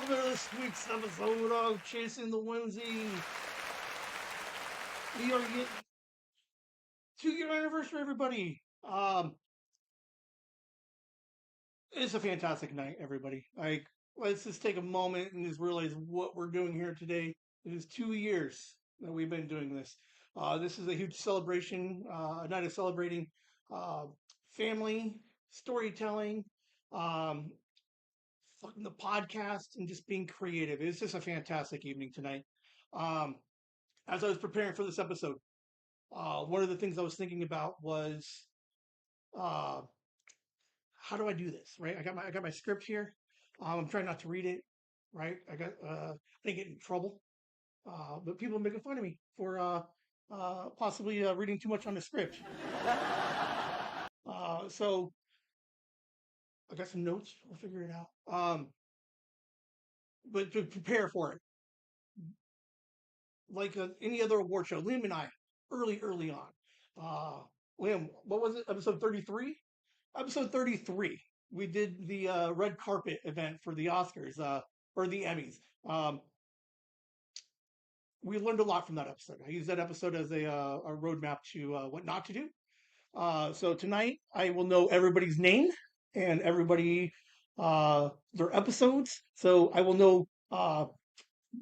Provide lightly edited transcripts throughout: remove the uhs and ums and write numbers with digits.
welcome to this week's episode of Chasing the Whimsy. We are getting 2-year anniversary, everybody. It's a fantastic night, everybody. Let's just take a moment and just realize what we're doing here today. It is 2 years that we've been doing this. This is a huge celebration, a night of celebrating family, storytelling, fucking the podcast, and just being creative. It's just a fantastic evening tonight. As I was preparing for this episode, one of the things I was thinking about was uh, how do I do this? Right, I got my script here. I'm trying not to read it. Right, I didn't get in trouble, but people are making fun of me for possibly reading too much on the script. So I got some notes. We'll figure it out. But to prepare for it, like any other award show, Liam and I, early on. Liam, what was it? Episode 33? Episode 33. We did the red carpet event for the Oscars, or the Emmys. We learned a lot from that episode. I used that episode as a roadmap to what not to do. So tonight, I will know everybody's name and everybody their episodes. So I will know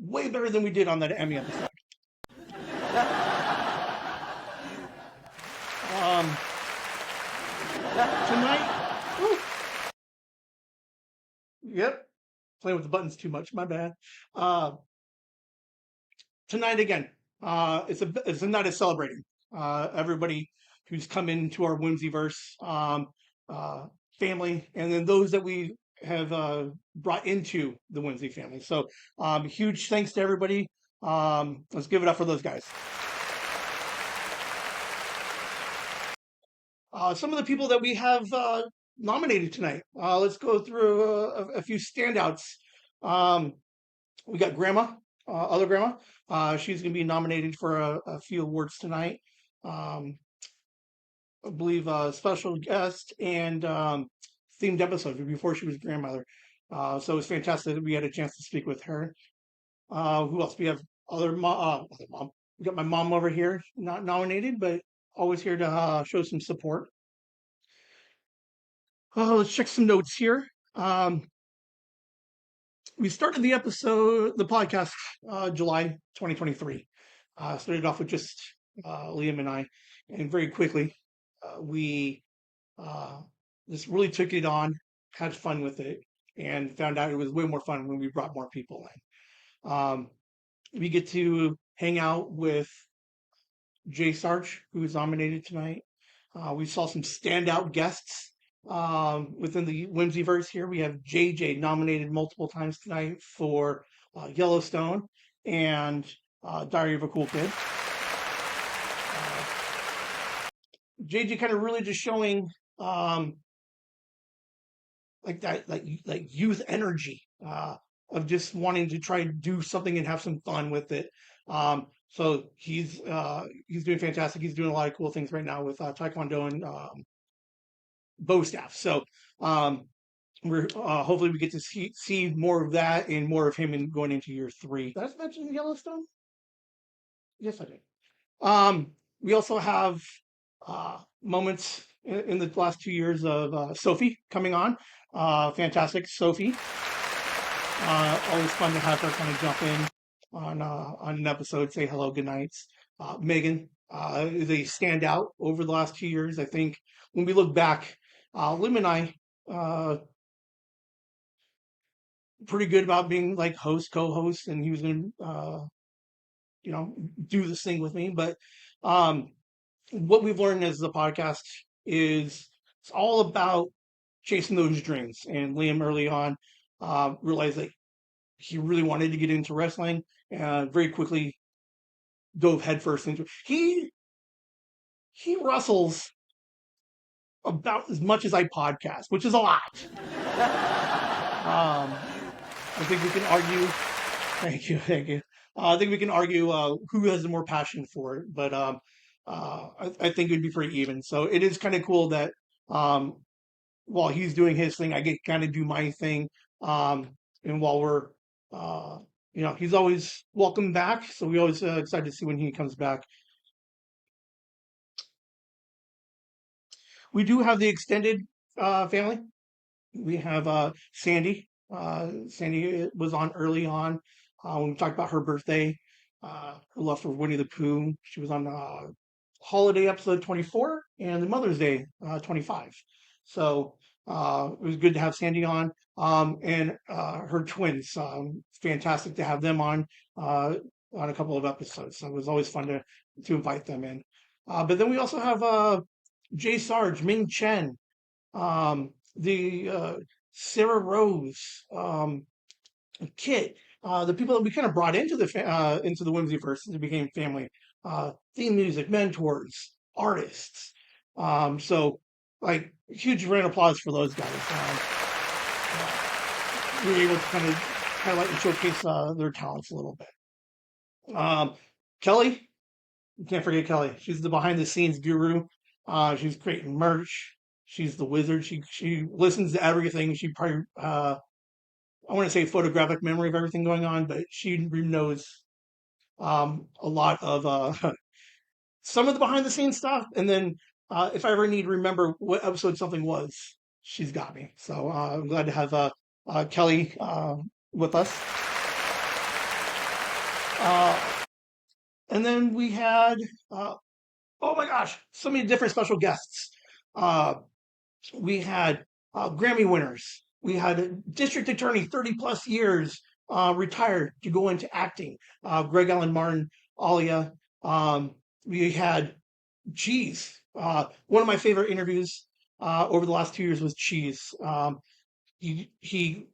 way better than we did on that Emmy episode. Tonight, woo, yep, playing with the buttons too much. My bad. Tonight again, it's a night of celebrating everybody who's come into our Whimsyverse family, and then those that we have brought into the Whimsy family. So huge thanks to everybody. Let's give it up for those guys. Some of the people that we have nominated tonight. Let's go through a few standouts. We got Grandma, other Grandma. She's going to be nominated for a few awards tonight. I believe special guest and themed episode before she was grandmother. So it was fantastic that we had a chance to speak with her. Who else? We have other mom. We got my mom over here, not nominated, but always here to show some support. Let's check some notes here. We started the podcast, July 2023. Started off with just Liam and I, and very quickly we just really took it on, had fun with it, and found out it was way more fun when we brought more people in. We get to hang out with Jay Sarge, who was nominated tonight. We saw some standout guests within the Whimsyverse here. We have JJ nominated multiple times tonight for Yellowstone and Diary of a Cool Kid. JJ kind of really just showing like that, like youth energy of just wanting to try and do something and have some fun with it. So he's doing fantastic. He's doing a lot of cool things right now with Taekwondo and bow staff. So we're hopefully we get to see more of that and more of him in going into year 3. Did I mention Yellowstone? Yes, I did. We also have moments in the last 2 years of Sophie coming on. Fantastic, Sophie. Always fun to have her kind of jump in on an episode, say hello, good nights. Megan is a standout over the last 2 years. I think when we look back, Lim and I pretty good about being like host, co-host, and he was going to, do this thing with me. But what we've learned as the podcast is it's all about chasing those dreams. And Liam early on realized that he really wanted to get into wrestling, and very quickly dove headfirst into it. He wrestles about as much as I podcast, which is a lot. I think we can argue. Thank you. I think we can argue who has the more passion for it, but I think it'd be pretty even. So it is kind of cool that while he's doing his thing, I get kind of do my thing, and while we're uh, he's always welcome back. So we always excited to see when he comes back. We do have the extended family. We have Sandy. Sandy was on early on when we talked about her birthday, her love for Winnie the Pooh. She was on holiday episode 24 and the Mother's Day 25. So it was good to have Sandy and her twins. Fantastic to have them on a couple of episodes. So it was always fun to invite them in. But then we also have Jay Sarge, Ming Chen, the Sarah Rose, Kit, the people that we kind of brought into the Whimsyverse and became family. Theme music, mentors, artists. So like huge round of applause for those guys. We were able to kind of highlight and showcase their talents a little bit. Kelly, you can't forget Kelly. She's the behind the scenes guru. She's creating merch. She's the wizard. She listens to everything. She probably I want to say photographic memory of everything going on, but she knows a lot of some of the behind the scenes stuff. And then if I ever need to remember what episode something was, she's got me. So I'm glad to have Kelly with us. Uh, and then we had, oh my gosh, so many different special guests. We had Grammy winners. We had a district attorney, 30 plus years, retired to go into acting. Greg Allen Martin, Alia. We had Cheese. One of my favorite interviews over the last 2 years was Cheese. He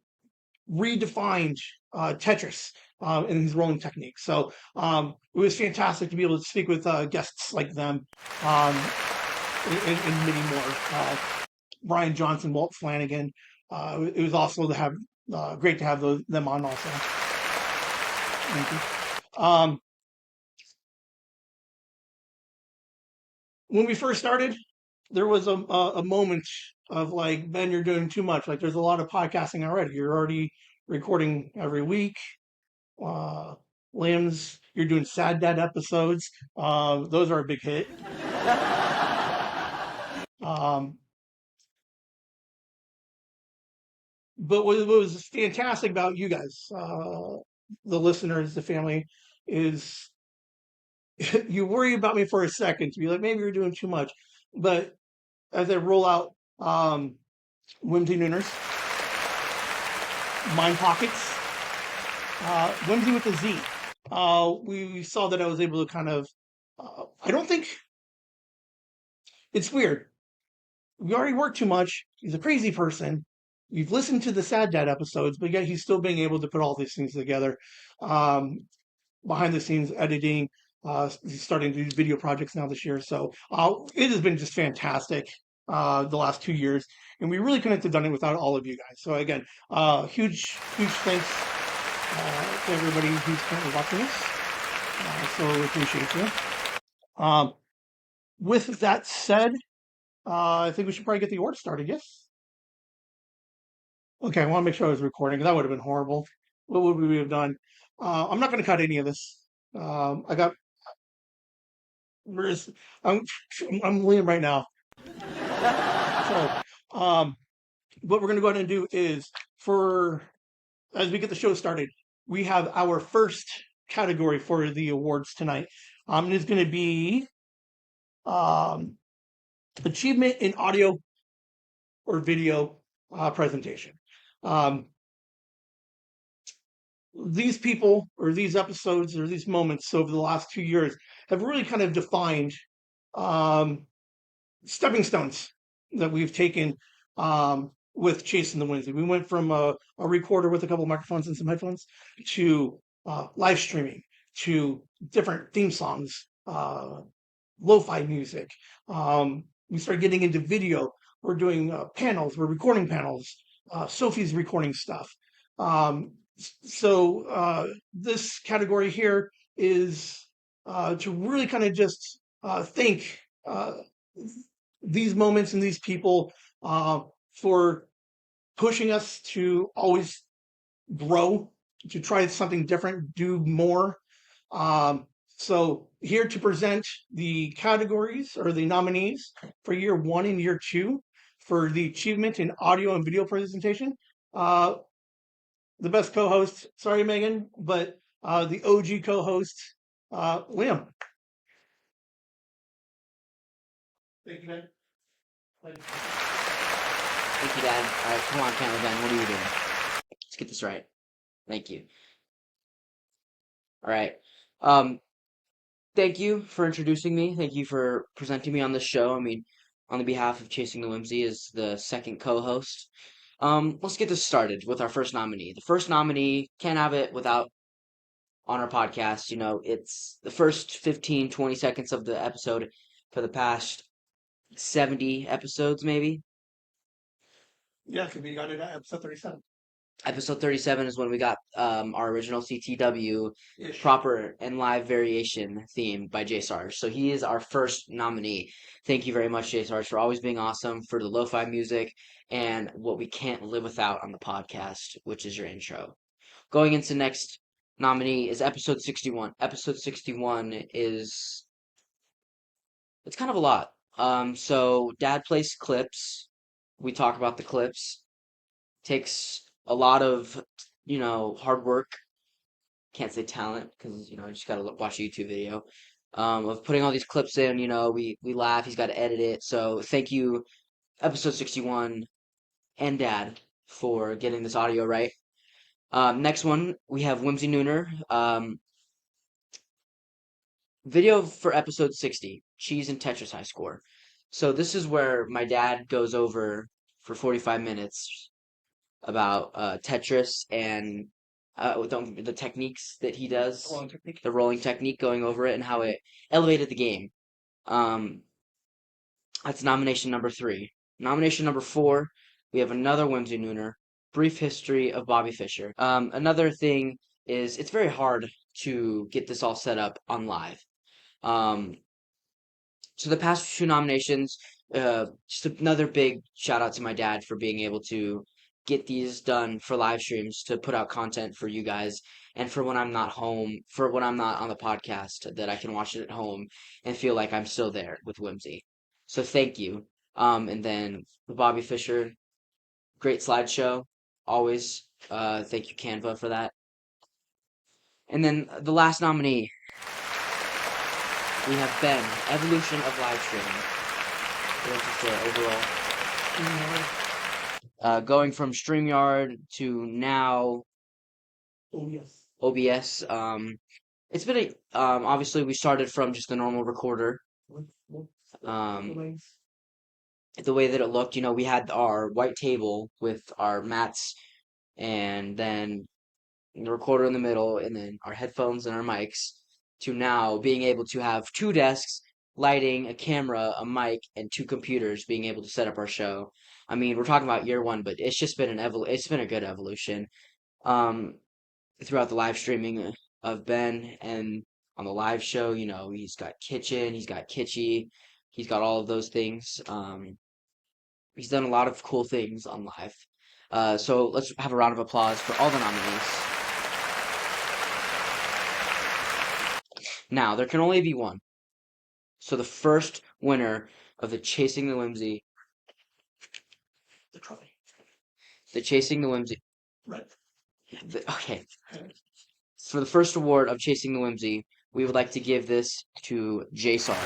redefined Tetris in his rolling technique. So it was fantastic to be able to speak with guests like them and many more. Brian Johnson, Walt Flanagan. It was also to have great to have them on also. Thank you. When we first started, there was a moment of like, Ben, you're doing too much. Like, there's a lot of podcasting already. You're already recording every week. Limbs, you're doing Sad Dad episodes. Those are a big hit. Um, but what was fantastic about you guys, the listeners, the family, is you worry about me for a second to be like, maybe you're doing too much. But as I roll out Whimsy Nooners, Mind Pockets, Whimsy with a Z, we saw that I was able to kind of, I don't think, it's weird. We already work too much. He's a crazy person. We've listened to the Sad Dad episodes, but yet he's still being able to put all these things together. Behind the scenes editing, he's starting to do video projects now this year. So it has been just fantastic the last 2 years. And we really couldn't have done it without all of you guys. So again, huge thanks to everybody who's currently watching us. So we appreciate you. With that said, I think we should probably get the award started, yes? Okay, I want to make sure I was recording. That would have been horrible. What would we have done? I'm not going to cut any of this. I got. Where's I'm Liam right now. So, what we're going to go ahead and do is as we get the show started, we have our first category for the awards tonight. And it's going to be achievement in audio or video presentation. These people or these episodes or these moments over the last 2 years have really kind of defined stepping stones that we've taken with Chasing the Whimsy. We went from a recorder with a couple of microphones and some headphones to live streaming, to different theme songs, lo-fi music. We started getting into video. We're doing panels. We're recording panels. Sophie's recording stuff. So this category here is to really kind of just thank these moments and these people for pushing us to always grow to try something different, do more. So here to present the categories or the nominees for year one and year two for the achievement in audio and video presentation. Uh, the best co-host, sorry Megan, but the OG co-host, Liam. Thank you, man. Thank you, Dad. All right, come on, Camera Ben. What are you doing? Let's get this right. Thank you. All right. Thank you for introducing me. Thank you for presenting me on this show. I mean, on the behalf of Chasing the Whimsy as the second co-host. Let's get this started with our first nominee. The first nominee, can't have it without on our podcast. You know, it's the first 15, 20 seconds of the episode for the past 70 episodes, maybe. Yeah, because we got it at episode 37. Episode 37 is when we got our original CTW Ish. proper and live variation theme by J Sarge. So he is our first nominee. Thank you very much, J Sarge, for always being awesome, for the lo-fi music, and what we can't live without on the podcast, which is your intro. Going into next nominee is episode 61. Episode 61 is it's kind of a lot. So Dad plays clips. We talk about the clips. Takes a lot of, hard work. Can't say talent because, I just gotta watch a YouTube video of putting all these clips in. We laugh. He's got to edit it. So thank you, episode 61, and Dad for getting this audio right. Next one we have Whimsy Nooner. Video for episode 60, Cheese and Tetris High Score. So this is where my dad goes over for 45 minutes about Tetris and the techniques that he does, the rolling technique, going over it and how it elevated the game. That's nomination number 3. Nomination number 4, we have another Whimsy Nooner, Brief History of Bobby Fischer. Another thing is it's very hard to get this all set up on live. So the past 2 nominations, just another big shout out to my dad for being able to get these done for live streams to put out content for you guys and for when I'm not home, for when I'm not on the podcast, that I can watch it at home and feel like I'm still there with Whimsy. So thank you. And then the Bobby Fischer, great slideshow, always. Thank you, Canva, for that. And then the last nominee, we have Ben, Evolution of Live Streaming. Overall. Going from StreamYard to now OBS. It's been obviously we started from just the normal recorder. The way that it looked, we had our white table with our mats and then the recorder in the middle and then our headphones and our mics, to now being able to have 2 desks, lighting, a camera, a mic, and 2 computers, being able to set up our show. I mean, we're talking about year 1, but it's just been it's been a good evolution throughout the live streaming of Ben. And on the live show, he's got kitchen, he's got kitschy, he's got all of those things. He's done a lot of cool things on live. So let's have a round of applause for all the nominees. Now, there can only be one. So the first winner of the Chasing the Whimsy. The trophy. The Chasing the Whimsy. Right. Okay. For the first award of Chasing the Whimsy, we would like to give this to J Sarge.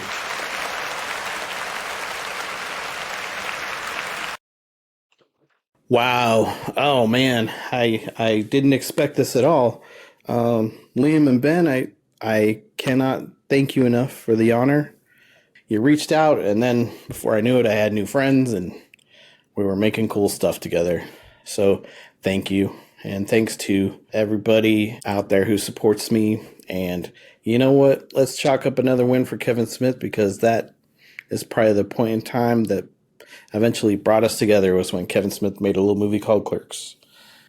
Wow. Oh man, I didn't expect this at all. Liam and Ben, I cannot thank you enough for the honor. You reached out, and then before I knew it, I had new friends, and we were making cool stuff together. So thank you, and thanks to everybody out there who supports me. And you know what? Let's chalk up another win for Kevin Smith, because that is probably the point in time that eventually brought us together, was when Kevin Smith made a little movie called Clerks.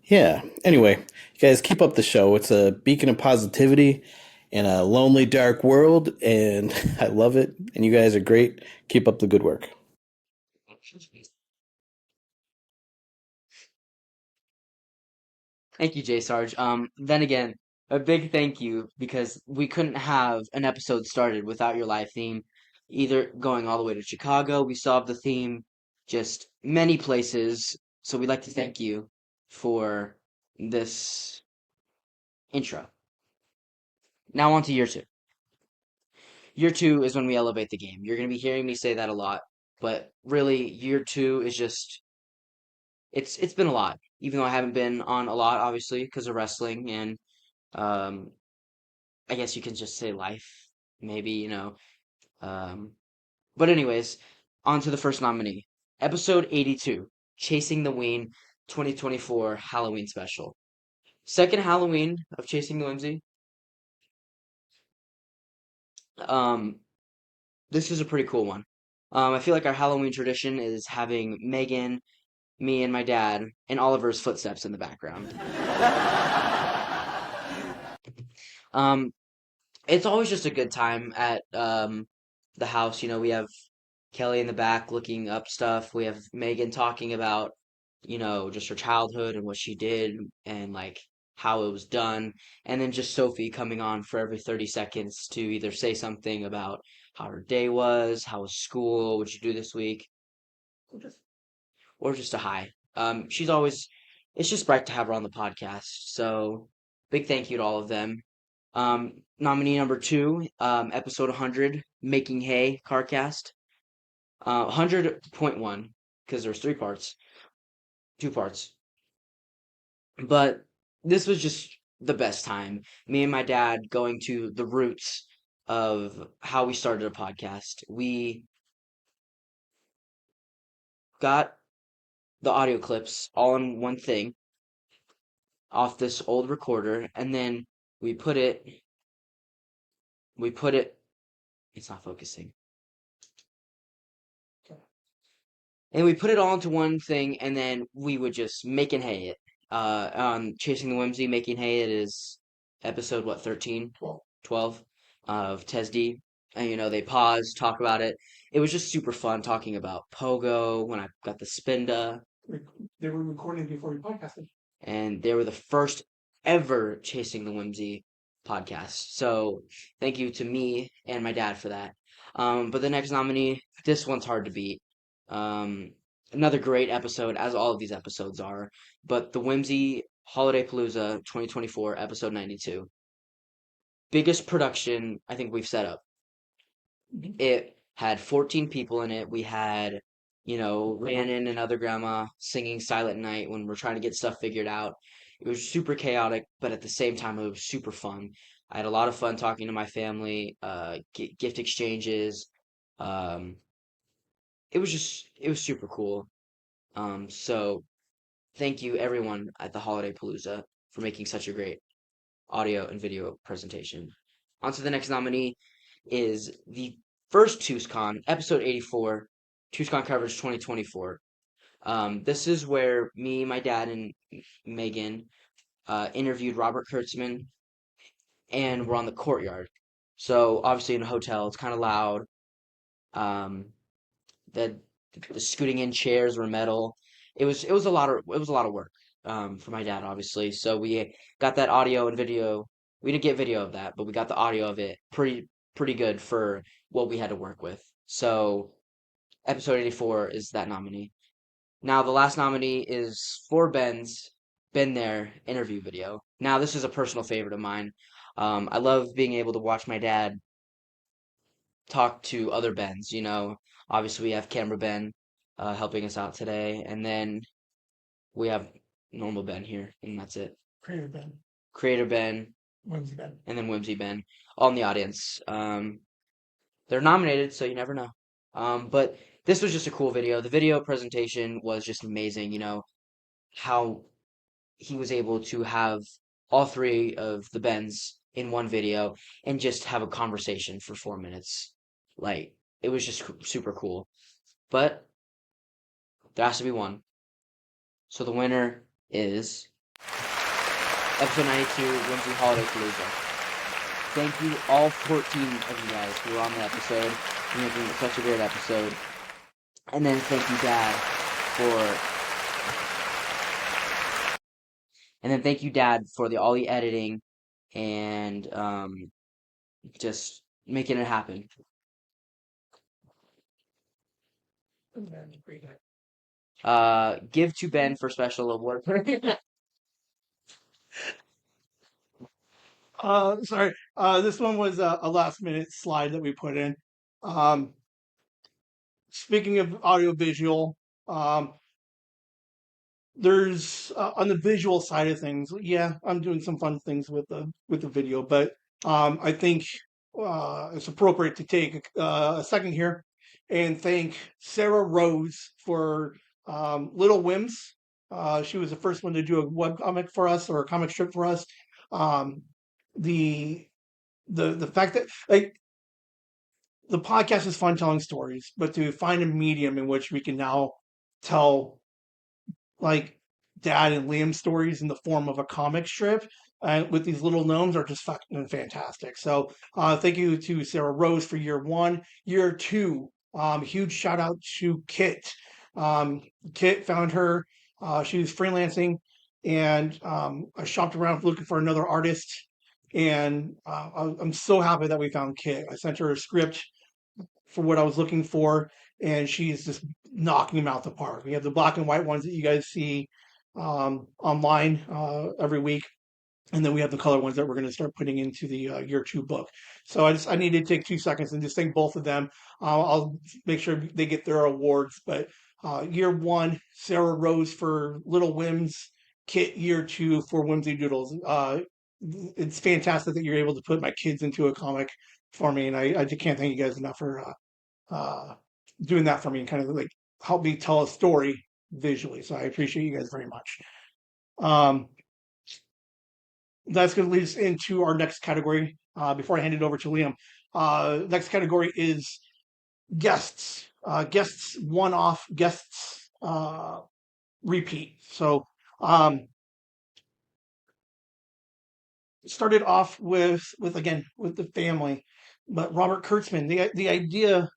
Yeah. Anyway, you guys keep up the show. It's a beacon of positivity in a lonely, dark world, and I love it. And you guys are great. Keep up the good work. Thank you, J Sarge. Then again, a big thank you because we couldn't have an episode started without your live theme, either going all the way to Chicago. We still have the theme, just many places. So we'd like to thank you for this intro. Now on to year two. Year two is when we elevate the game. You're going to be hearing me say that a lot, but really, year two is just it's been a lot. Even though I haven't been on a lot, obviously, because of wrestling and um, I guess you can just say life, maybe, Um, but anyways, on to the first nominee. Episode 82, Chasing the Ween 2024 Halloween special. Second Halloween of Chasing the Whimsy. Um, this is a pretty cool one. I feel like our Halloween tradition is having Megan, me, and my dad, and Oliver's footsteps in the background. Um, it's always just a good time at the house. We have Kelly in the back looking up stuff. We have Megan talking about, just her childhood and what she did and like how it was done. And then just Sophie coming on for every 30 seconds to either say something about how her day was, how was school, what you do this week, or just a hi. She's always, it's just bright to have her on the podcast. So big thank you to all of them. Nominee number two, episode 100, Making Hay Carcast. 100.1, because there's two parts. But this was just the best time. Me and my dad going to the roots of how we started a podcast. We got the audio clips all in one thing off this old recorder, and then we put it, we put it, it's not focusing. And we put it all into one thing, and then we would just making hay it. On Chasing the Whimsy, Making Hay It is episode, what, 13? 12 of TESD. And, they pause, talk about it. It was just super fun talking about Pogo when I got the Spinda. They were recording before we podcasted. And they were the first ever Chasing the Whimsy podcast. So thank you to me and my dad for that. But the next nominee, this one's hard to beat. Another great episode, as all of these episodes are. But the Whimsy Holiday Palooza 2024, episode 92. Biggest production I think we've set up. Mhm. It had 14 people in it. We had, Rhiannon and other grandma singing Silent Night when we're trying to get stuff figured out. It was super chaotic, but at the same time, it was super fun. I had a lot of fun talking to my family, gift exchanges. Um, it was super cool. So thank you everyone at the Holiday Palooza for making such a great audio and video presentation. On to the next nominee is the first TuesCon, episode 84, TuesCon coverage 2024. This is where me, my dad, and Megan interviewed Robert Kurtzman, and we're on the courtyard. So obviously in a hotel, it's kind of loud. Um, the the scooting in chairs were metal. It was a lot of work for my dad, obviously. So we got that audio and video. We didn't get video of that, but we got the audio of it pretty good for what we had to work with. So episode 84 is that nominee. Now the last nominee is for Ben's Been There interview video. Now this is a personal favorite of mine. I love being able to watch my dad talk to other Bens. Obviously we have camera Ben helping us out today, and then we have normal Ben here, and that's it. Creator Ben, Creator Ben, Whimsy Ben. and then Whimsy Ben, all in the audience. They're nominated, so you never know. But this was just a cool video. The video presentation was just amazing. How he was able to have all three of the Bens in one video and just have a conversation for 4 minutes. Like, it was just super cool. But there has to be one. So the winner is episode 92, Whimsy Holiday Palooza. Thank you, all 14 of you guys who were on the episode for making it such a great episode. And then thank you, Dad, And then thank you, Dad, for all the editing and just making it happen. Give to Ben for special award. Sorry. This one was a last minute slide that we put in. Um, Speaking of audiovisual, um, there's on the visual side of things. Yeah, I'm doing some fun things with the video, but I think it's appropriate to take a second here and thank Sarah Rose for Little Whims. She was the first one to do a web comic for us or a comic strip for us. Um, the the fact that like the podcast is fun telling stories, but to find a medium in which we can now tell like Dad and Liam stories in the form of a comic strip with these little gnomes are just fucking fantastic. So thank you to Sarah Rose for year one. Year two, huge shout out to Kit. Kit found her. She was freelancing, and I shopped around looking for another artist. And I'm so happy that we found Kit. I sent her a script for what I was looking for, and she's just knocking them out the park. We have the black and white ones that you guys see online every week, and then we have the color ones that we're going to start putting into the year two book. So I need to take 2 seconds and just thank both of them. I'll make sure they get their awards. But year one, Sarah Rose for Little Whims, Kit year two for Whimsy Doodles. It's fantastic that you're able to put my kids into a comic for me, and I just can't thank you guys enough for uh, doing that for me and kind of like help me tell a story visually. So I appreciate you guys very much. Um, that's going to lead us into our next category. Before I hand it over to Liam, next category is guests. Guests one-off, guests repeat. So started off with again with the family, but Robert Kurtzman. The idea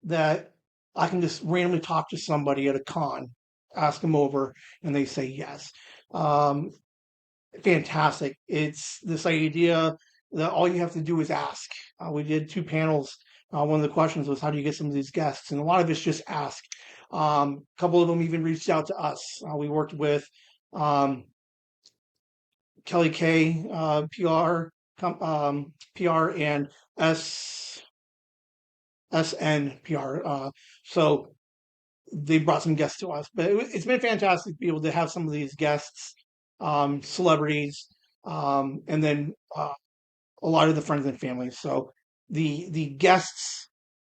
that I can just randomly talk to somebody at a con, ask them over, and they say yes. Um, Fantastic. It's this idea that all you have to do is ask. We did 2 panels. One of the questions was, how do you get some of these guests? And a lot of it's just ask. A couple of them even reached out to us. We worked with Kelly K, PR, and SNPR. So they brought some guests to us, but it's been fantastic to be able to have some of these guests, celebrities, and then a lot of the friends and family. So the guests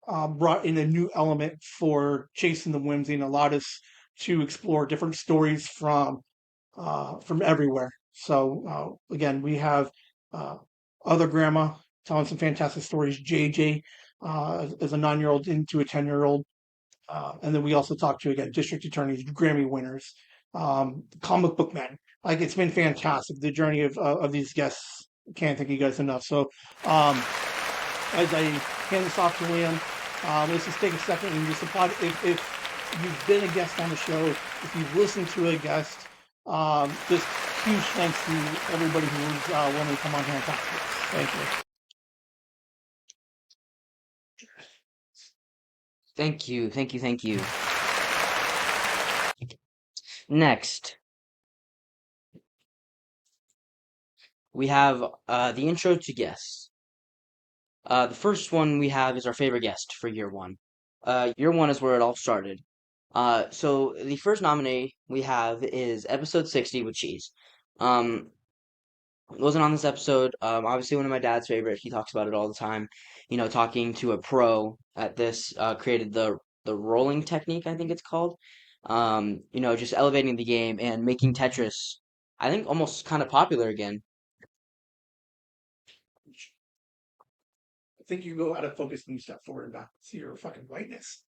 brought in a new element for chasing the whimsy and allowed us to explore different stories from everywhere. So again, we have uh, other grandma telling some fantastic stories. JJ as a 9-year-old into a 10-year-old. And then we also talked to, again, district attorneys, Grammy winners, comic book men. Like, it's been fantastic. The journey of these guests. Can't thank you guys enough. So, as I hand this off to Liam, let's just take a second and just apply. If you've been a guest on the show, if you've listened to a guest, just huge thanks to everybody who was willing to come on here and talk to us. Thank you. Thank you, thank you, thank you. Next, we have the intro to guests. The first one we have is our favorite guest for year one. Year one is where it all started. So the first nominee we have is episode 60 with Cheese. Wasn't on this episode. Obviously one of my dad's favorite. He talks about it all the time. You know, talking to a pro at this, created the rolling technique, I think it's called. You know, just elevating the game and making Tetris, I think, almost kind of popular again. I think you go out of focus when you step forward and back. See your fucking whiteness.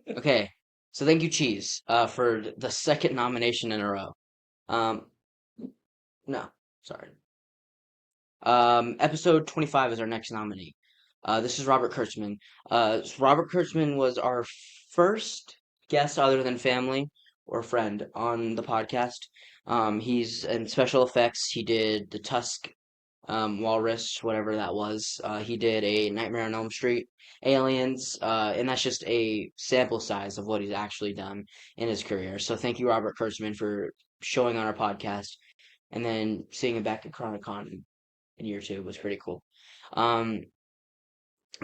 Okay, so thank you, Cheese, for the second nomination in a row. Um, no, sorry. Episode 25 is our next nominee. This is Robert Kurtzman. Robert Kurtzman was our first guest other than family or friend on the podcast. He's in special effects. He did the Tusk Walrus, whatever that was. He did a Nightmare on Elm Street, Aliens, and that's just a sample size of what he's actually done in his career. So thank you, Robert Kurtzman, for showing on our podcast, and then seeing him back at Chronicon in year two was pretty cool. Um,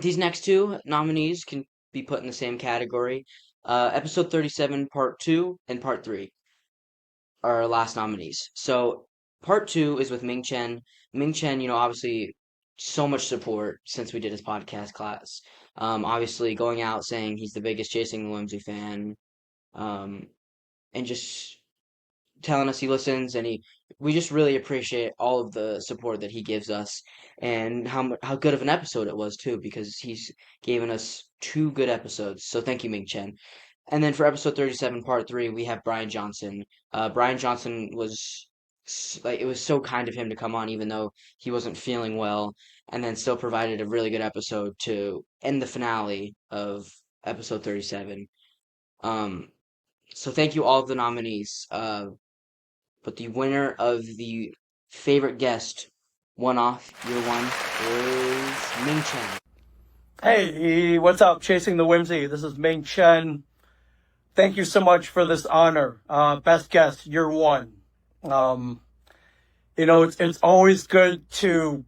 these next two nominees can be put in the same category. Episode 37, Part 2, and Part 3 are our last nominees. So part two is with Ming Chen. Ming Chen, obviously so much support since we did his podcast class. Obviously going out saying he's the biggest Chasing the Whimsy fan, um, and just telling us he listens and we just really appreciate all of the support that he gives us and how good of an episode it was too because he's given us two good episodes. So thank you, Ming Chen. And then for episode 37, part three, we have Brian Johnson. Brian Johnson was like, it was so kind of him to come on, even though he wasn't feeling well, and then still provided a really good episode to end the finale of episode 37. Um, so thank you, all of the nominees. But the winner of the favorite guest one off year one is Ming Chen. Hey, what's up? Chasing the Whimsy. This is Ming Chen. Thank you so much for this honor. Best guest, year one. It's always good to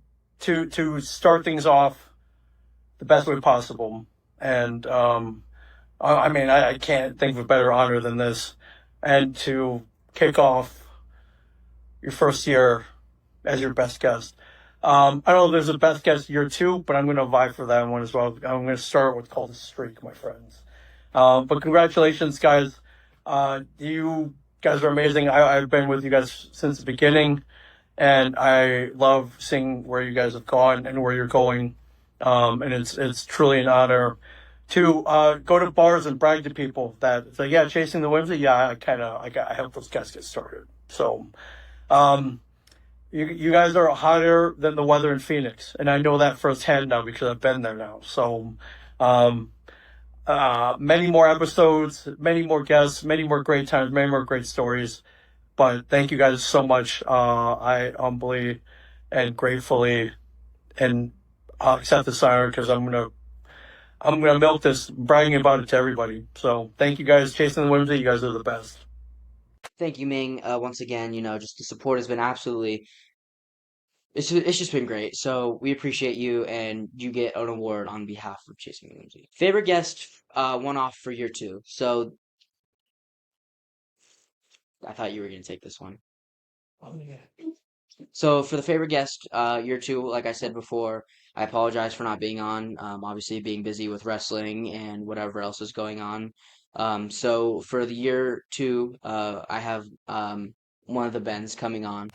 start things off the best way possible. And I can't think of a better honor than this. And to kick off your first year as your best guest. I don't know if there's a best guest year two, but I'm going to vie for that one as well. I'm going to start what's called a streak, my friends. But congratulations, guys. You guys are amazing. I've been with you guys since the beginning, and I love seeing where you guys have gone and where you're going. And it's truly an honor to go to bars and brag to people that it's like, yeah, Chasing the Whimsy. Yeah, I helped those guys get started. So, you guys are hotter than the weather in Phoenix, and I know that firsthand now because I've been there now. So, many more episodes, many more guests, many more great times, many more great stories. But thank you guys so much. I humbly and gratefully and accept this honor because I'm gonna milk this, bragging about it to everybody. So thank you guys, Chasing the Whimsy. You guys are the best. Thank you, Ming. Once again, just the support has been absolutely. It's just been great. So we appreciate you, and you get an award on behalf of Chasing the Whimsy. Favorite guest, one off for year two. So I thought you were gonna take this one. Oh, yeah. So for the favorite guest, year two, like I said before, I apologize for not being on. Obviously being busy with wrestling and whatever else is going on. So for the year two, I have one of the Bens coming on.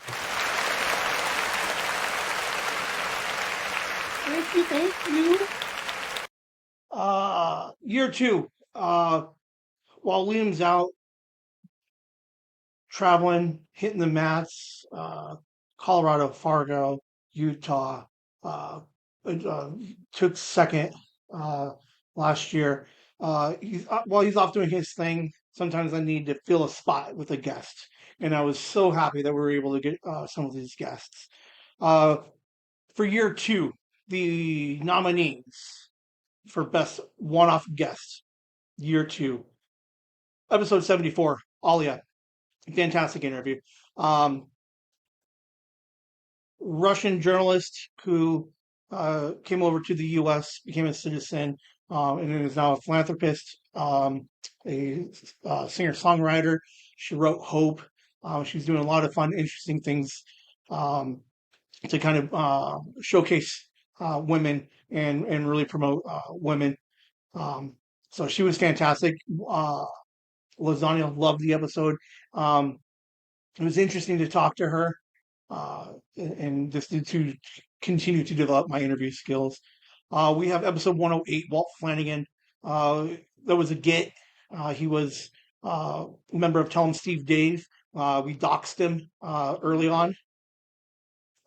Thank you. Year two. While Liam's out traveling, hitting the mats, Colorado, Fargo, Utah, uh, took second last year. While he's off doing his thing, sometimes I need to fill a spot with a guest, and I was so happy that we were able to get some of these guests. For year two, the nominees for best one-off guest, year two, episode 74, Alia, fantastic interview. Russian journalist who came over to the U.S., became a citizen, and is now a philanthropist, a singer-songwriter. She wrote Hope. She's doing a lot of fun, interesting things to kind of showcase women and really promote women. So she was fantastic. Lasagna loved the episode. It was interesting to talk to her and just to continue to develop my interview skills. We have episode 108, Walt Flanagan. That was a get. He was a member of Tell 'em Steve Dave. We doxed him early on.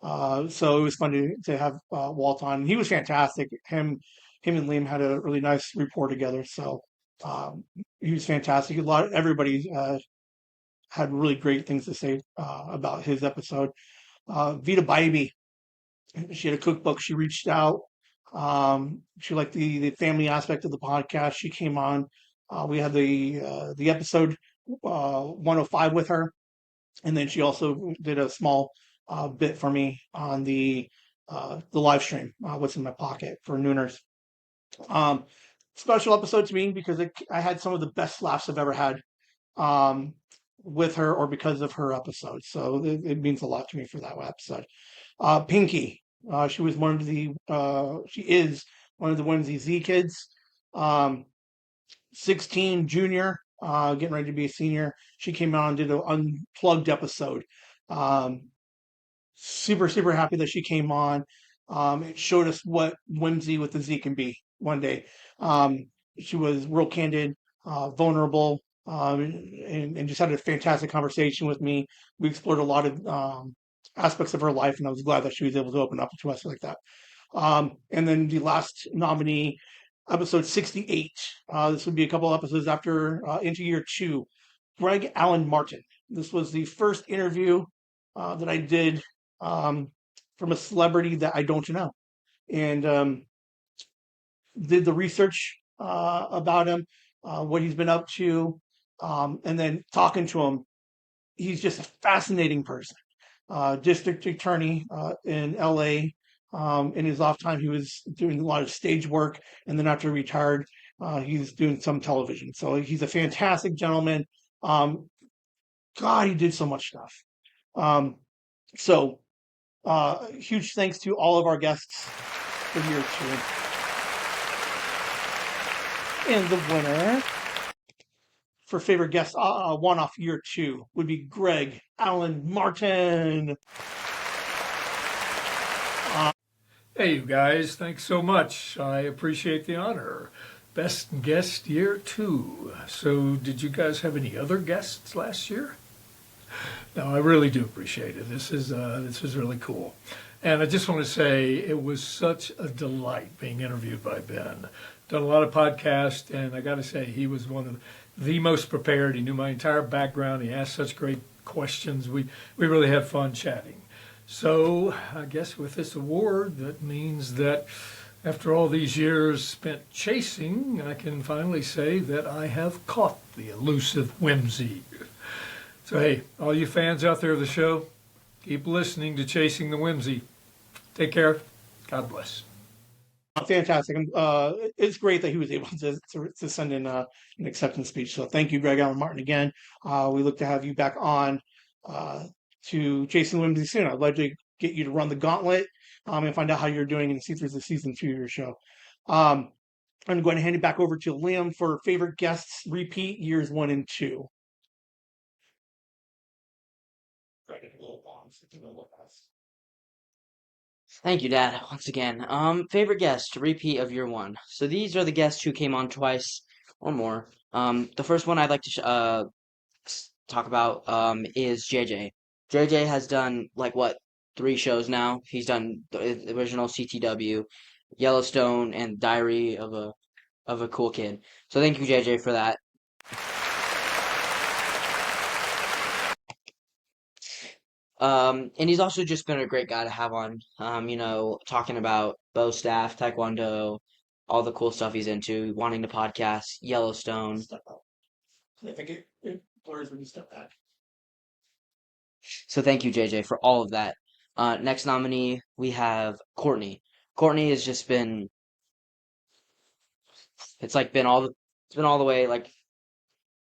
So it was fun to have Walt on. He was fantastic. Him and Liam had a really nice rapport together. So he was fantastic. Everybody had really great things to say about his episode. Vita Bybee, she had a cookbook. She reached out. She liked the family aspect of the podcast. She came on. We had the episode 105 with her, and then she also did a small bit for me on the live stream. What's in my pocket for Nooners. Um, Special episode to me because I had some of the best laughs I've ever had um, with her or because of her episode. So it means a lot to me for that episode. Pinky, she was one of the she is one of the Whimsy Z kids. Um, 16 junior, getting ready to be a senior. She came out and did an unplugged episode. Um, super happy that she came on. It showed us what Whimsy with the Z can be one day. Um, she was real candid, vulnerable, and just had a fantastic conversation with me. We explored a lot of aspects of her life, and I was glad that she was able to open up to us like that. And then the last nominee, episode 68. This would be a couple episodes after into year two. Greg Allen Martin. This was the first interview that I did from a celebrity that I don't know, and did the research about him, what he's been up to, and then talking to him. He's just a fascinating person. District attorney in LA. In his off time, he was doing a lot of stage work, and then after he retired, he's doing some television. So he's a fantastic gentleman. Um, God, he did so much stuff. Um, so huge thanks to all of our guests for year two. And the winner for favorite guest one off year two would be Greg Allen Martin. Hey, you guys, thanks so much. I appreciate the honor. Best guest year two. So, did you guys have any other guests last year? No, I really do appreciate it. This is really cool. And I just want to say it was such a delight being interviewed by Ben. Done a lot of podcasts, and I got to say he was one of the most prepared. He knew my entire background. He asked such great questions. We really had fun chatting. So I guess with this award, that means that after all these years spent chasing, I can finally say that I have caught the elusive Whimsy. So hey, all you fans out there of the show, keep listening to Chasing the Whimsy. Take care. God bless. Fantastic. It's great that he was able to send in an acceptance speech. So thank you, Greg Allen Martin, again. We look to have you back on to Chasing Whimsy soon. I'd like to get you to run the gauntlet and find out how you're doing and see if there's a season 2 of your show. I'm going to hand it back over to Liam for favorite guests repeat years 1 and 2. Thank you, Dad, once again. Favorite guest, repeat of year one. So these are the guests who came on twice or more. The first one I'd like to talk about is JJ. JJ has done like what 3 shows now. He's done the original CTW, Yellowstone, and Diary of a Cool Kid. So thank you, JJ, for that. And he's also just been a great guy to have on. Talking about bow staff, taekwondo, all the cool stuff he's into, wanting to podcast, Yellowstone. Step up. I think it blurs when you step back. So thank you, JJ, for all of that. Next nominee, we have Courtney. Courtney has just been, it's been all the way,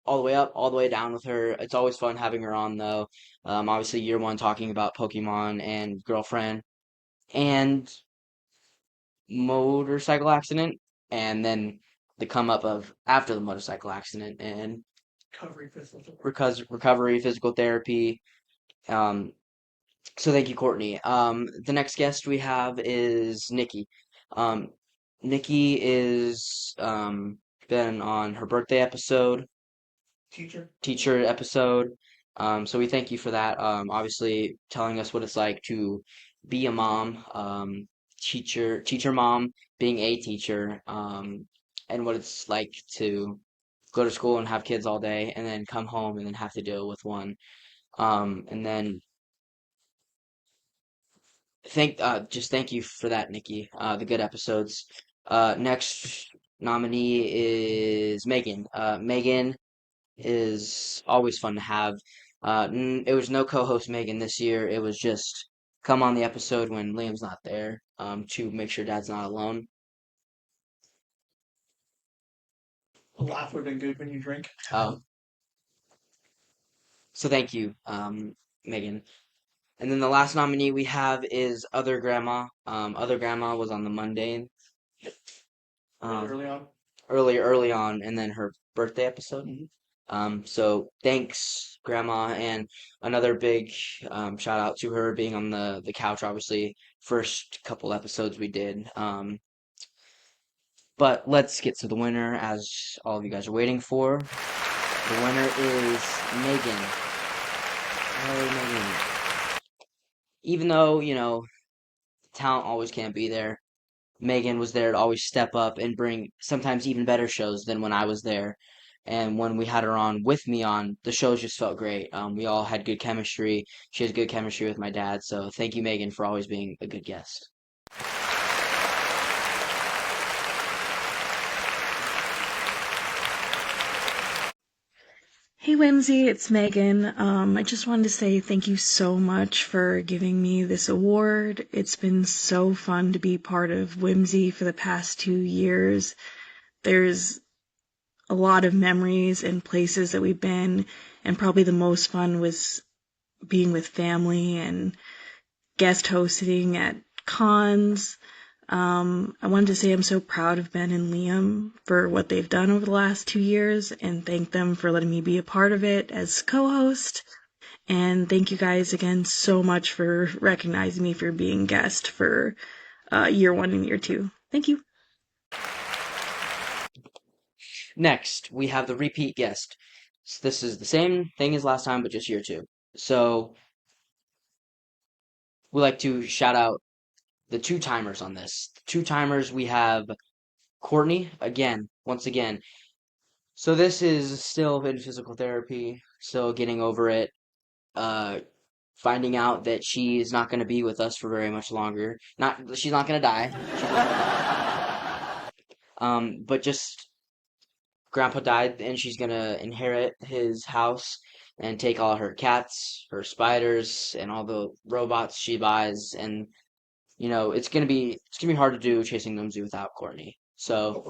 all the way up, all the way down with her. It's always fun having her on, though. Obviously, year one talking about Pokemon and girlfriend and motorcycle accident, and then the come up of after the motorcycle accident and recovery, physical therapy. So thank you, Courtney. The next guest we have is Nikki. Nikki is been on her birthday episode, teacher episode. So we thank you for that. Obviously telling us what it's like to be a mom, teacher mom, being a teacher, and what it's like to go to school and have kids all day, and then come home and then have to deal with one. And then just thank you for that, Nikki. The good episodes. Next nominee is Megan. Megan is always fun to have. It was no co-host Megan this year. It was just come on the episode when Liam's not there, to make sure Dad's not alone. A laugh would have been good when you drink. So thank you, Megan. And then the last nominee we have is Other Grandma. Other Grandma was on the Monday, Early on. early on, and then her birthday episode. So thanks, Grandma, and another big shout out to her being on the couch, obviously, first couple episodes we did. But let's get to the winner, as all of you guys are waiting for. The winner is Megan. Hey, Megan. Even though, talent always can't be there, Megan was there to always step up and bring sometimes even better shows than when I was there. And when we had her on with me on, the shows just felt great. We all had good chemistry. She has good chemistry with my dad. So thank you, Megan, for always being a good guest. Hey Whimsy, it's Megan. I just wanted to say thank you so much for giving me this award. It's been so fun to be part of Whimsy for the past 2 years. There's a lot of memories and places that we've been, and probably the most fun was being with family and guest hosting at cons. I wanted to say I'm so proud of Ben and Liam for what they've done over the last 2 years and thank them for letting me be a part of it as co-host. And thank you guys again so much for recognizing me for being guest for year 1 and year 2. Thank you. Next, we have the repeat guest. So this is the same thing as last time, but just year 2. So we like to shout out the 2-timers on this. The 2-timers, we have Courtney, once again. So this is still in physical therapy, so getting over it, finding out that she is not going to be with us for very much longer. She's not going to die. But just Grandpa died, and she's going to inherit his house and take all her cats, her spiders, and all the robots she buys, and it's gonna be hard to do Chasing Whimsy without Courtney. So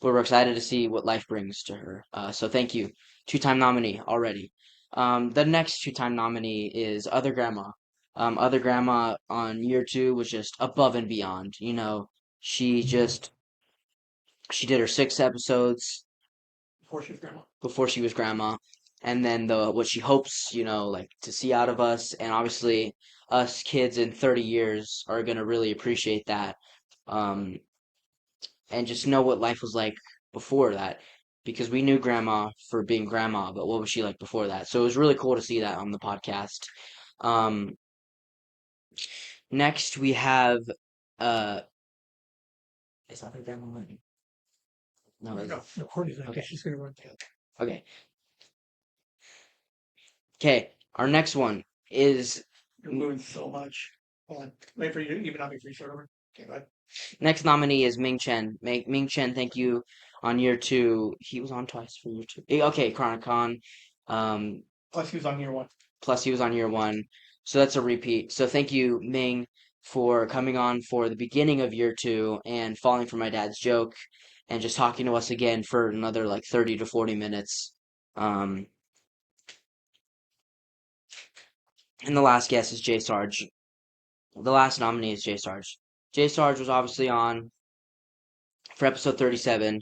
we're excited to see what life brings to her. So thank you, 2-time nominee already. The next 2-time nominee is Other Grandma. Other Grandma on year 2 was just above and beyond. She did her 6 episodes before she was grandma, and then what she hopes to see out of us, and obviously us kids in 30 years are going to really appreciate that, and just know what life was like before that, because we knew grandma for being grandma, but what was she like before that? So it was really cool to see that on the podcast. Next we have is that her grandma? No, Courtney's okay. She's gonna run together. Okay, our next one is You're moving so much. Hold on. Wait for you to even out me free start over. Okay, go ahead. next nominee is Ming Chen. Ming Chen, thank you on year 2. He was on twice for year 2. Okay, Chronicon. Plus he was on year 1. Plus he was on year 1. So that's a repeat. So thank you, Ming, for coming on for the beginning of year 2 and falling for my dad's joke and just talking to us again for another like 30 to 40 minutes. And the last guest is J Sarge. The last nominee is J Sarge. J Sarge was obviously on for episode 37,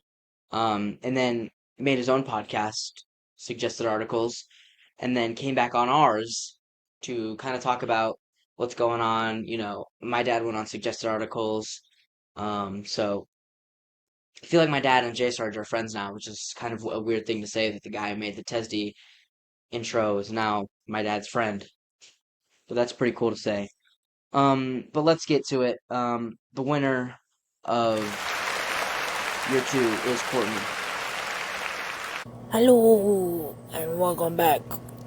and then made his own podcast, Suggested Articles, and then came back on ours to kind of talk about what's going on. My dad went on Suggested Articles, so I feel like my dad and J Sarge are friends now, which is kind of a weird thing to say, that the guy who made the TESD intro is now my dad's friend. But that's pretty cool to say. But let's get to it. The winner of year 2 is Courtney. Hello, and welcome back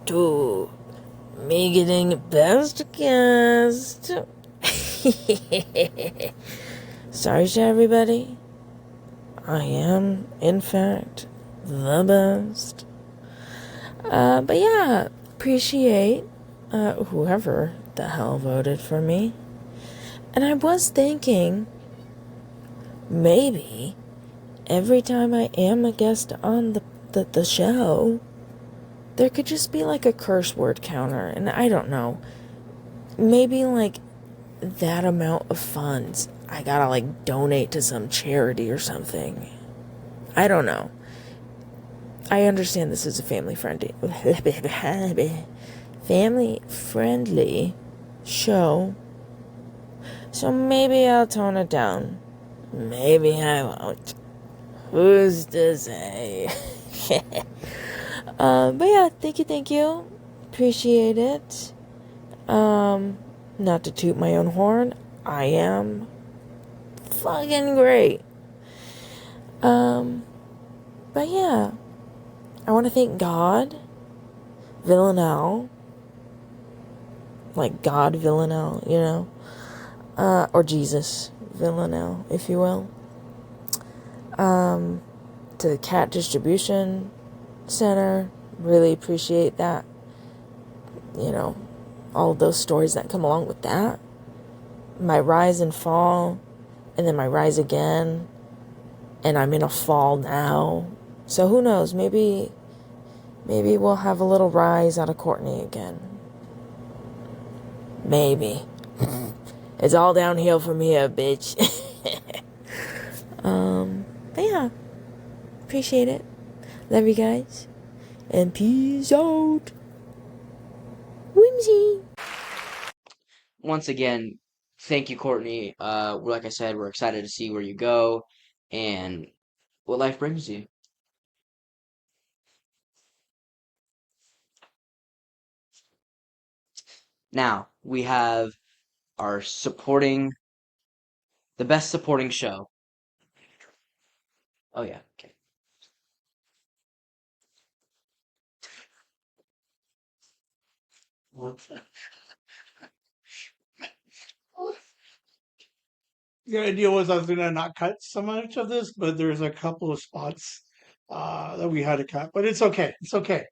to me getting best guest. Sorry to everybody. I am, in fact, the best. But yeah, appreciate whoever the hell voted for me. And I was thinking, maybe every time I am a guest on the show, there could just be like a curse word counter, and I don't know, maybe like that amount of funds I gotta like donate to some charity or something. I don't know. I understand this is a family friendly show, so maybe I'll tone it down. Maybe I won't. Who's to say? But yeah, thank you. Appreciate it. Not to toot my own horn, I am fucking great. But yeah, I want to thank God, Villanelle, like God Villanelle, you know, or Jesus Villanelle, if you will. To the Cat Distribution Center, really appreciate that. You know, all of those stories that come along with that. My rise and fall, and then my rise again, and I'm in a fall now. So who knows, maybe we'll have a little rise out of Courtney again. Maybe. It's all downhill from here, bitch. But yeah, appreciate it. Love you guys. And peace out. Whimsy. Once again, thank you, Courtney. Like I said, we're excited to see where you go and what life brings you. Now, we have our the best supporting show. Oh, yeah, okay. The idea was I was going to not cut so much of this, but there's a couple of spots that we had to cut. But it's okay. It's okay.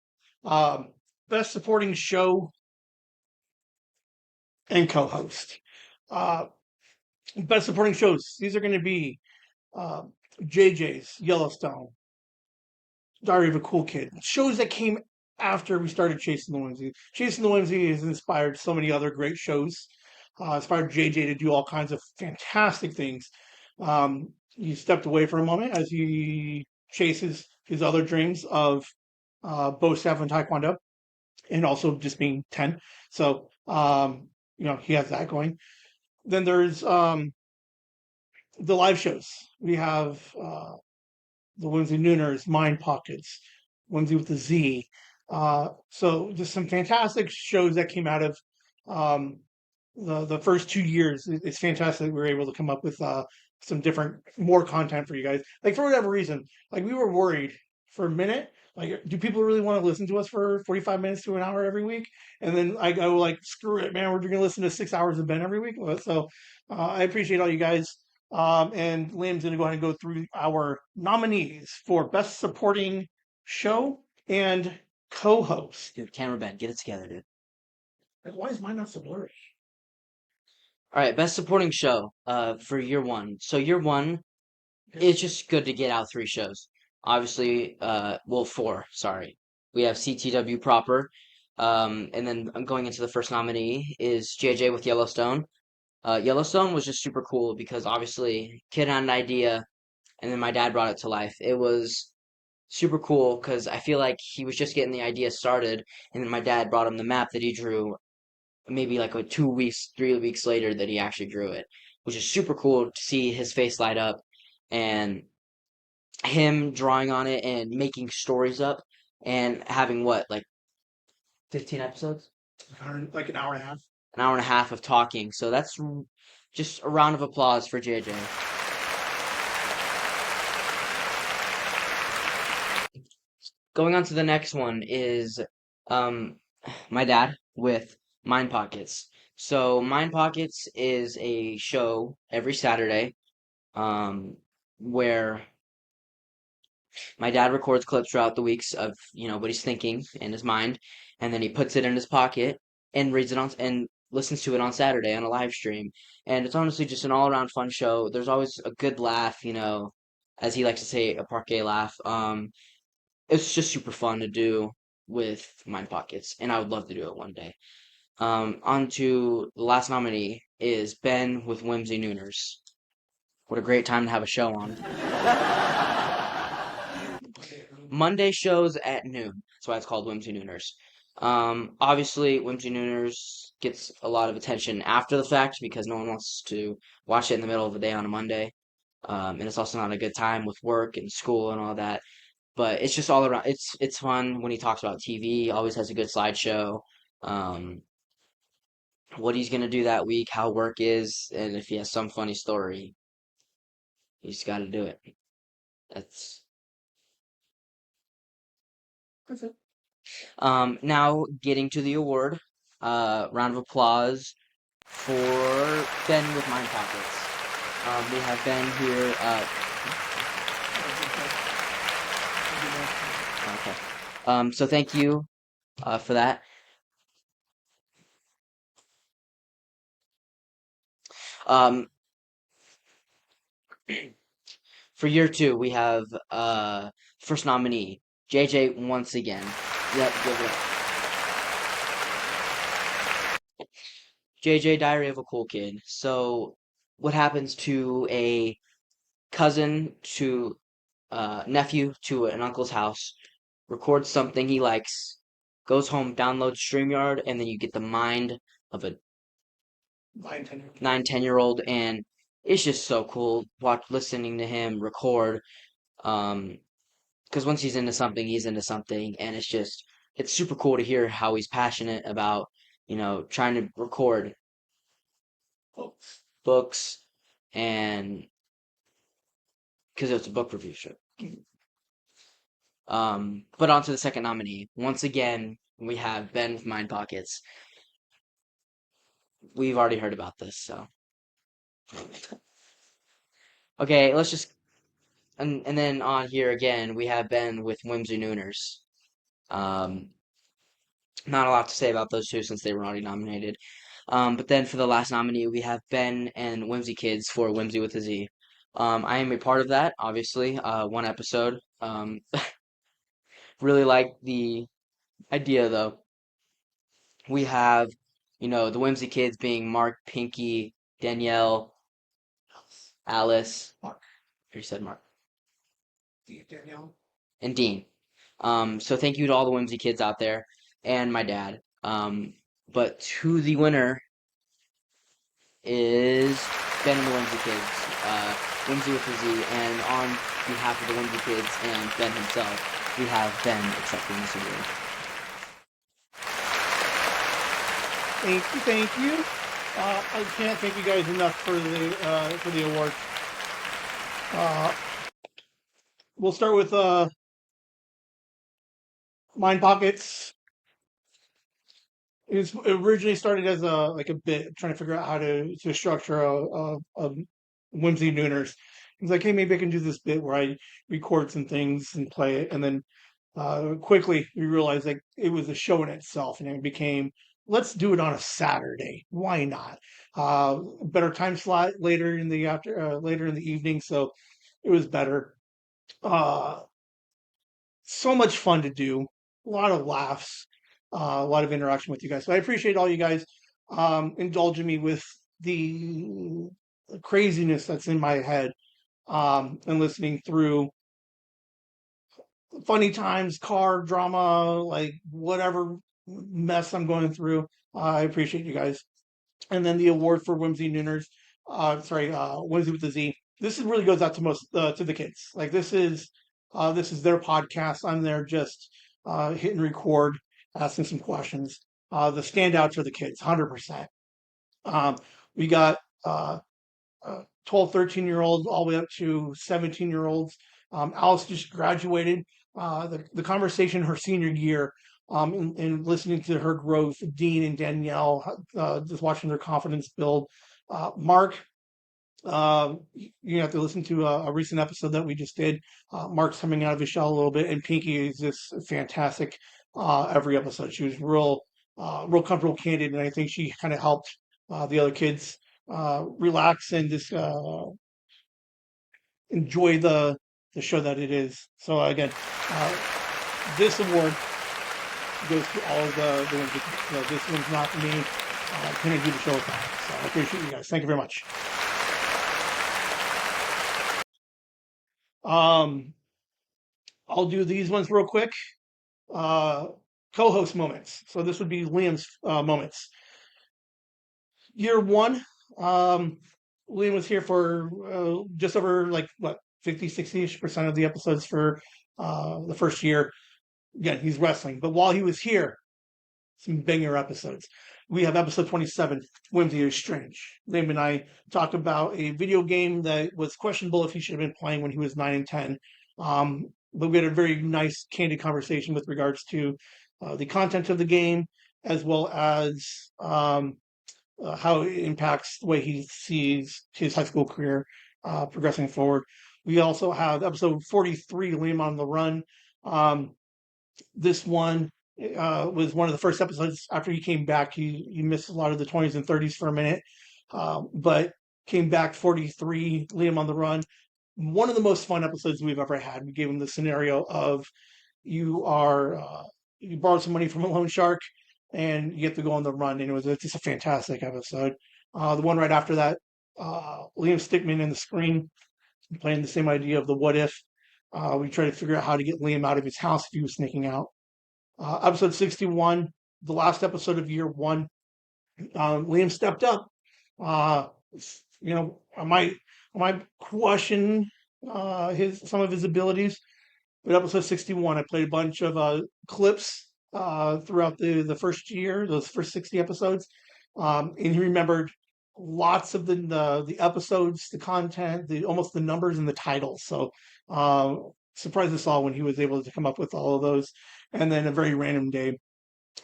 Um, Best supporting show and co-host. Uh, Best supporting shows. These are going to be uh, JJ's Yellowstone, Diary of a Cool Kid. Shows that came after we started Chasing the Whimsy. Chasing the Whimsy has inspired so many other great shows. Inspired JJ to do all kinds of fantastic things. He stepped away for a moment as he chases his other dreams of bow staff and taekwondo, and also just being 10. So he has that going. Then there's the live shows. We have the Whimsy Nooners, Mind Pockets, Whimsy with the Z. So just some fantastic shows that came out of um, the first 2 years. It's fantastic that we were able to come up with some different, more content for you guys. Like for whatever reason, like we were worried for a minute. Like, do people really want to listen to us for 45 minutes to an hour every week? And then I go like, screw it, man. We're going to listen to 6 hours of Ben every week. So I appreciate all you guys. And Liam's going to go ahead and go through our nominees for Best Supporting Show and Co-host. Dude, camera bend, get it together, dude. Like, why is mine not so blurry? All right, best supporting show for year one. So year one, it's just good to get out 3 shows. Obviously, well, 4, sorry. We have CTW proper. And then I'm going into the first nominee is JJ with Yellowstone. Yellowstone was just super cool because obviously kid had an idea and then my dad brought it to life. It was super cool because I feel like he was just getting the idea started and then my dad brought him the map that he drew maybe like 2 weeks, 3 weeks later that he actually drew it, which is super cool to see his face light up and him drawing on it and making stories up and having what, like 15 episodes? Like an hour and a half. An hour and a half of talking. So that's just a round of applause for JJ. going on to the next one is um my dad with Mind Pockets. So Mind Pockets is a show every Saturday um where my dad records clips throughout the weeks of, what he's thinking in his mind, and then he puts it in his pocket and reads it on and listens to it on Saturday on a live stream. And it's honestly just an all-around fun show. There's always a good laugh, as he likes to say, a parquet laugh. It's just super fun to do with Mind Pockets, and I would love to do it one day. On to the last nominee is Ben with Whimsy Nooners. What a great time to have a show on. Monday shows at noon. That's why it's called Whimsy Nooners. Obviously, Whimsy Nooners gets a lot of attention after the fact because no one wants to watch it in the middle of the day on a Monday. And it's also not a good time with work and school and all that. But it's just all around. It's fun when he talks about TV. Always has a good slideshow. Um, what he's gonna do that week, how work is, and if he has some funny story, he's got to do it. That's That's it. Now getting to the award. Round of applause for Ben with Mind Pockets. We have Ben here. Okay. So thank you for that. Um, for year two, we have first nominee, JJ once again. Yep, give it up. JJ, Diary of a Cool Kid. So, what happens to a cousin to nephew to an uncle's house, records something he likes, goes home, downloads StreamYard, and then you get the mind of a 9, 10-year-old, and it's just so cool listening to him record. Because once he's into something, he's into something, and it's super cool to hear how he's passionate about, trying to record books, and because it's a book review show. But on to the second nominee. Once again, we have Ben with Mind Pockets. We've already heard about this, so. Okay, let's just and then on here again we have Ben with Whimsy Nooners. Not a lot to say about those two since they were already nominated. But then for the last nominee we have Ben and Whimsy Kids for Whimsy with a Z. I am a part of that, obviously. One episode. Really like the idea though. We have, the Whimsy Kids being Mark, Pinky, Danielle, Alice. Mark. You said Mark. Danielle. And Dean. So thank you to all the Whimsy Kids out there and my dad. But to the winner is Ben and the Whimsy Kids, Whimsy with a Z, and on behalf of the Whimsy Kids and Ben himself, we have Ben accepting this award. Thank you. I can't thank you guys enough for the award. We'll start with Mind Pockets. It originally started as a bit, trying to figure out how to structure a Whimsy Nooners. He's like, hey, maybe I can do this bit where I record some things and play it, and then quickly we realized like it was a show in itself, and it became, let's do it on a Saturday. Why not? Better time slot later in the evening, so it was better. So much fun to do, a lot of laughs, a lot of interaction with you guys. So I appreciate all you guys indulging me with the craziness that's in my head, and listening through funny times, car drama, like whatever mess I'm going through. I appreciate you guys. And then the award for Whimsy Nooners, Whimsy with the Z. This really goes out to most to the kids. Like this is their podcast. I'm there just hitting record, asking some questions. The standouts are the kids, 100%. We got 12, 13-year-olds all the way up to 17-year-olds. Alice just graduated the conversation her senior year, and listening to her growth, Dean and Danielle, just watching their confidence build. Mark, you have to listen to a recent episode that we just did. Mark's coming out of his shell a little bit, and Pinky is just fantastic every episode. She was real comfortable, candid, and I think she kind of helped the other kids relax and just enjoy the show that it is. So again, this award goes to all the ones. This one's not for me. Couldn't do the show without it. So I appreciate you guys. Thank you very much. I'll do these ones real quick. Co-host moments. So this would be Liam's moments. Year one, Liam was here for just over 50, 60% of the episodes for the first year. Again, he's wrestling. But while he was here, some banger episodes. We have episode 27, Whimsy is Strange. Liam and I talked about a video game that was questionable if he should have been playing when he was 9 and 10. But we had a very nice, candid conversation with regards to the content of the game, as well as how it impacts the way he sees his high school career progressing forward. We also have episode 43, Liam on the Run. This one was one of the first episodes after he came back. He missed a lot of the 20s and 30s for a minute, but came back 43, Liam on the Run. One of the most fun episodes we've ever had. We gave him the scenario of you borrowed some money from a loan shark and you have to go on the run, and it was just a fantastic episode. The one right after that, Liam Stickman in the screen, playing the same idea of the what if. We tried to figure out how to get Liam out of his house if he was sneaking out. Episode 61, the last episode of year one, Liam stepped up. I might question some of his abilities, but episode 61, I played a bunch of clips throughout the first year, those first 60 episodes, and he remembered lots of the episodes, the content, almost the numbers and the titles. So surprised us all when he was able to come up with all of those. And then A Very Random Day,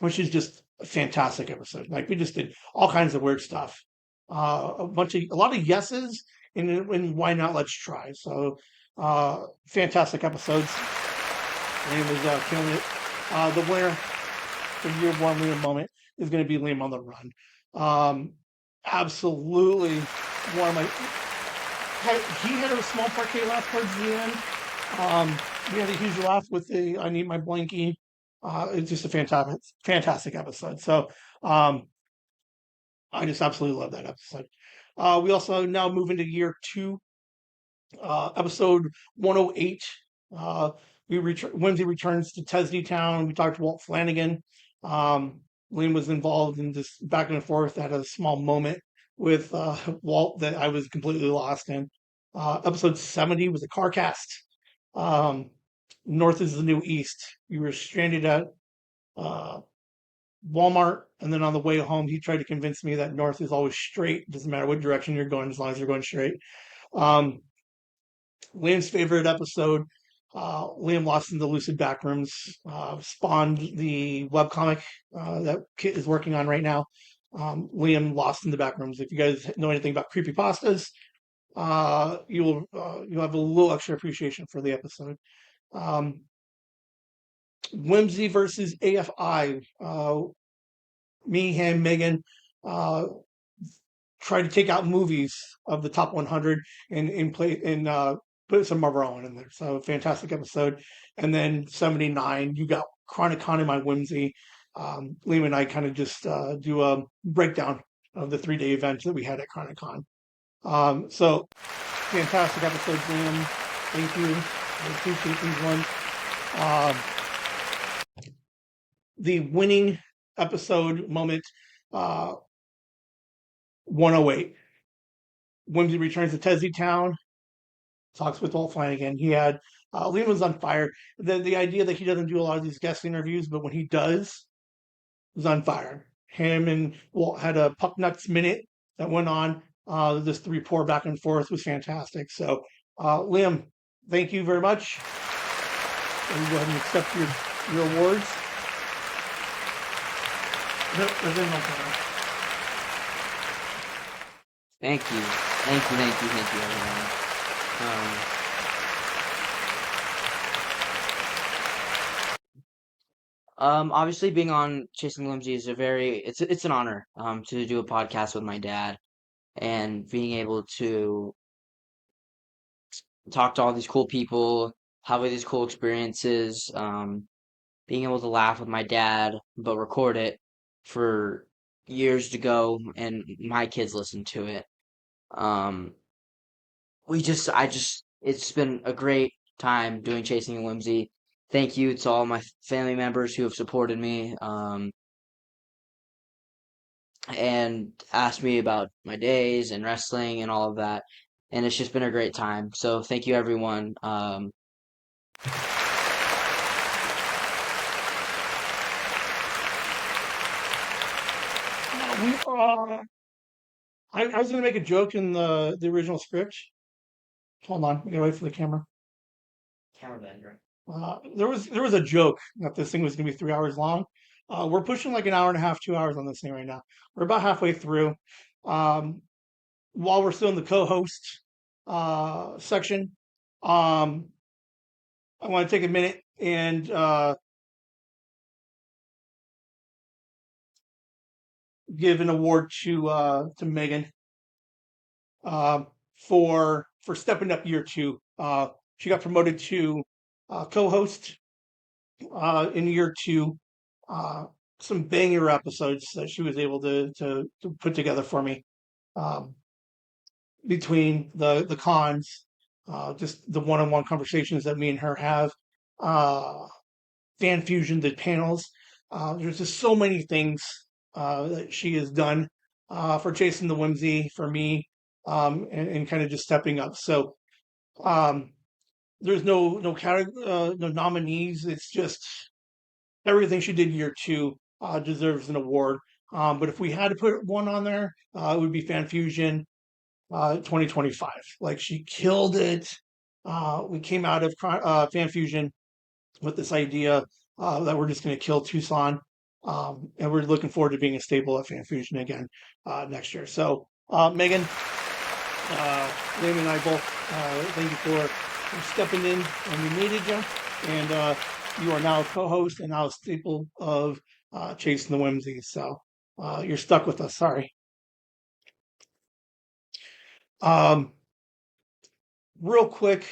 which is just a fantastic episode. Like, we just did all kinds of weird stuff. A lot of yeses, and why not? Let's try. So fantastic episodes. Liam was killing it. The winner for year one Liam moment is going to be Liam on the Run. Absolutely one of my. He had a small parquet laugh towards the end. We had a huge laugh with the "I Need My Blankie." It's just a fantastic episode. So I just absolutely love that episode. We also now move into year two, episode 108. Whimsy returns to Tesdy Town. We talked to Walt Flanagan. Liam was involved in this back and forth. Had a small moment with Walt that I was completely lost in. Episode 70 was a car cast. North is the new East. We were stranded at Walmart, and then on the way home, he tried to convince me that North is always straight. Doesn't matter what direction you're going, as long as you're going straight. Liam's favorite episode, Liam Lost in the Lucid Backrooms, spawned the webcomic that Kit is working on right now. Liam Lost in the Backrooms. If you guys know anything about creepypastas, you'll have a little extra appreciation for the episode. Whimsy versus AFI. Me, him, Megan tried to take out movies of the top 100 and put some of our own in there. So fantastic episode. And then 79, you got Chronicon and My Whimsy. Liam and I kind of just do a breakdown of the 3-day event that we had at Chronicon. So fantastic episodes, Liam. Thank you. I appreciate these ones. The winning episode moment, 108. Whimsy returns to Tesdy Town, talks with Walt Flanagan. He had Liam was on fire. The idea that he doesn't do a lot of these guest interviews, but when he does, was on fire. Him and Walt had a Puck Nuts minute that went on. This rapport back and forth was fantastic. So, Liam, thank you very much. you go ahead and accept your awards. There's no camera. Thank you, everyone. Obviously being on Chasing Whimsy is it's an honor to do a podcast with my dad and being able to talk to all these cool people, have all these cool experiences, being able to laugh with my dad, but record it for years to go and my kids listen to it. Um, it's been a great time doing Chasing Whimsy. Thank you to all my family members who have supported me, and asked me about my days and wrestling and all of that. And it's just been a great time. So thank you, everyone. We I was gonna make a joke in the original script. Hold on, we gotta wait for the camera. Camera bender. There was a joke that this thing was gonna be 3 hours long. We're pushing like an hour and a half, 2 hours on this thing right now. We're about halfway through. Um, while we're still in the co-host section, um, I want to take a minute and give an award to Megan uh, for stepping up year two. She got promoted to co-host in year two. Uh, some banger episodes that she was able to put together for me, um, between the cons, just the one-on-one conversations that me and her have, uh, fan fusion, the panels. There's just so many things that she has done for Chasing the Whimsy, for me, and kind of just stepping up. So um, there's no nominees. It's just everything she did year two deserves an award. But if we had to put one on there, it would be Fan Fusion 2025. Like, she killed it. We came out of Fan Fusion with this idea that we're just going to kill Tucson. And we're looking forward to being a stable at Fan Fusion again next year. So, Megan, Liam, and I both thank you for stepping in when we needed you. And you are now a co-host and now a staple of Chasing the Whimsy. So you're stuck with us. Sorry. Um, real quick,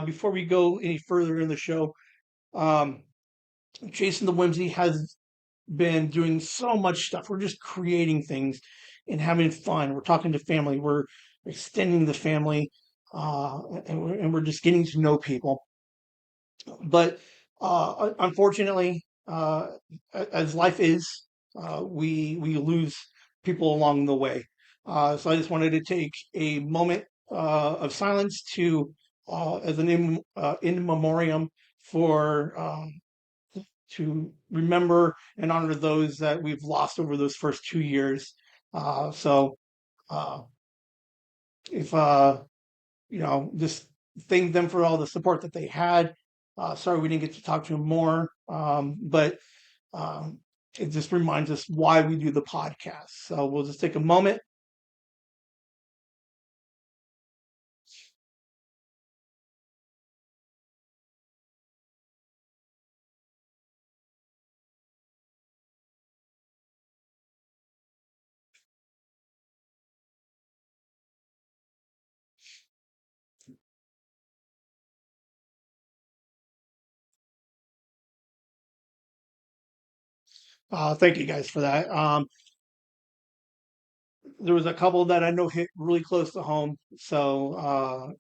before we go any further in the show, um, Chasing the Whimsy has been doing so much stuff. We're just creating things and having fun. We're talking to family. We're extending the family, and we're just getting to know people. But unfortunately, as life is, we lose people along the way. So I just wanted to take a moment of silence to as an in memoriam for to remember and honor those that we've lost over those first 2 years. So uh, if just thank them for all the support that they had. Sorry we didn't get to talk to them more, but um, it just reminds us why we do the podcast. So we'll just take a moment. Thank you guys for that. There was a couple that I know hit really close to home. So,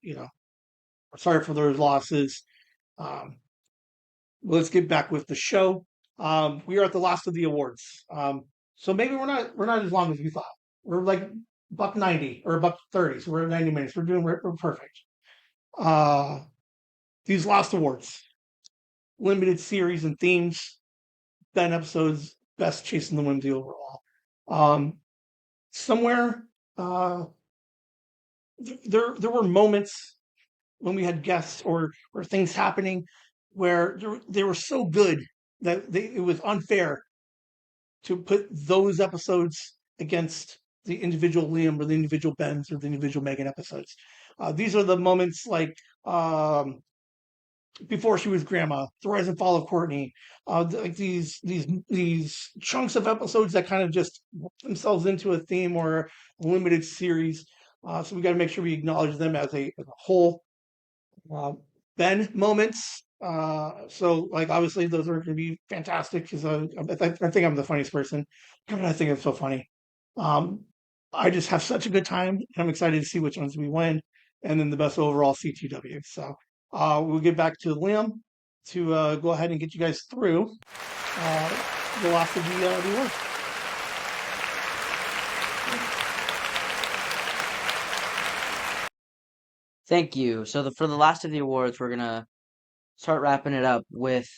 sorry for those losses. Um, let's get back with the show. We are at the last of the awards. So maybe we're not as long as we thought. We're like buck 90 or buck 30. So we're at 90 minutes. We're perfect. Uh, these last awards, limited series and themes, 10 episodes, best Chasing the Whimsy overall. Um, somewhere uh, there were moments when we had guests or things happening where they were so good that it was unfair to put those episodes against the individual Liam or the individual Ben's or the individual Megan episodes. These are the moments like before she was grandma, the rise and fall of Courtney, like these chunks of episodes that kind of just work themselves into a theme or a limited series. So we got to make sure we acknowledge them as a whole. Uh, Ben moments. So like obviously those are going to be fantastic because I think I'm the funniest person. God, I think it's so funny. Um, I just have such a good time. I'm excited to see which ones we win, and then the best overall CTW. So we'll get back to Liam to go ahead and get you guys through uh, the last of the awards. Thank you. So for the last of the awards, we're gonna start wrapping it up with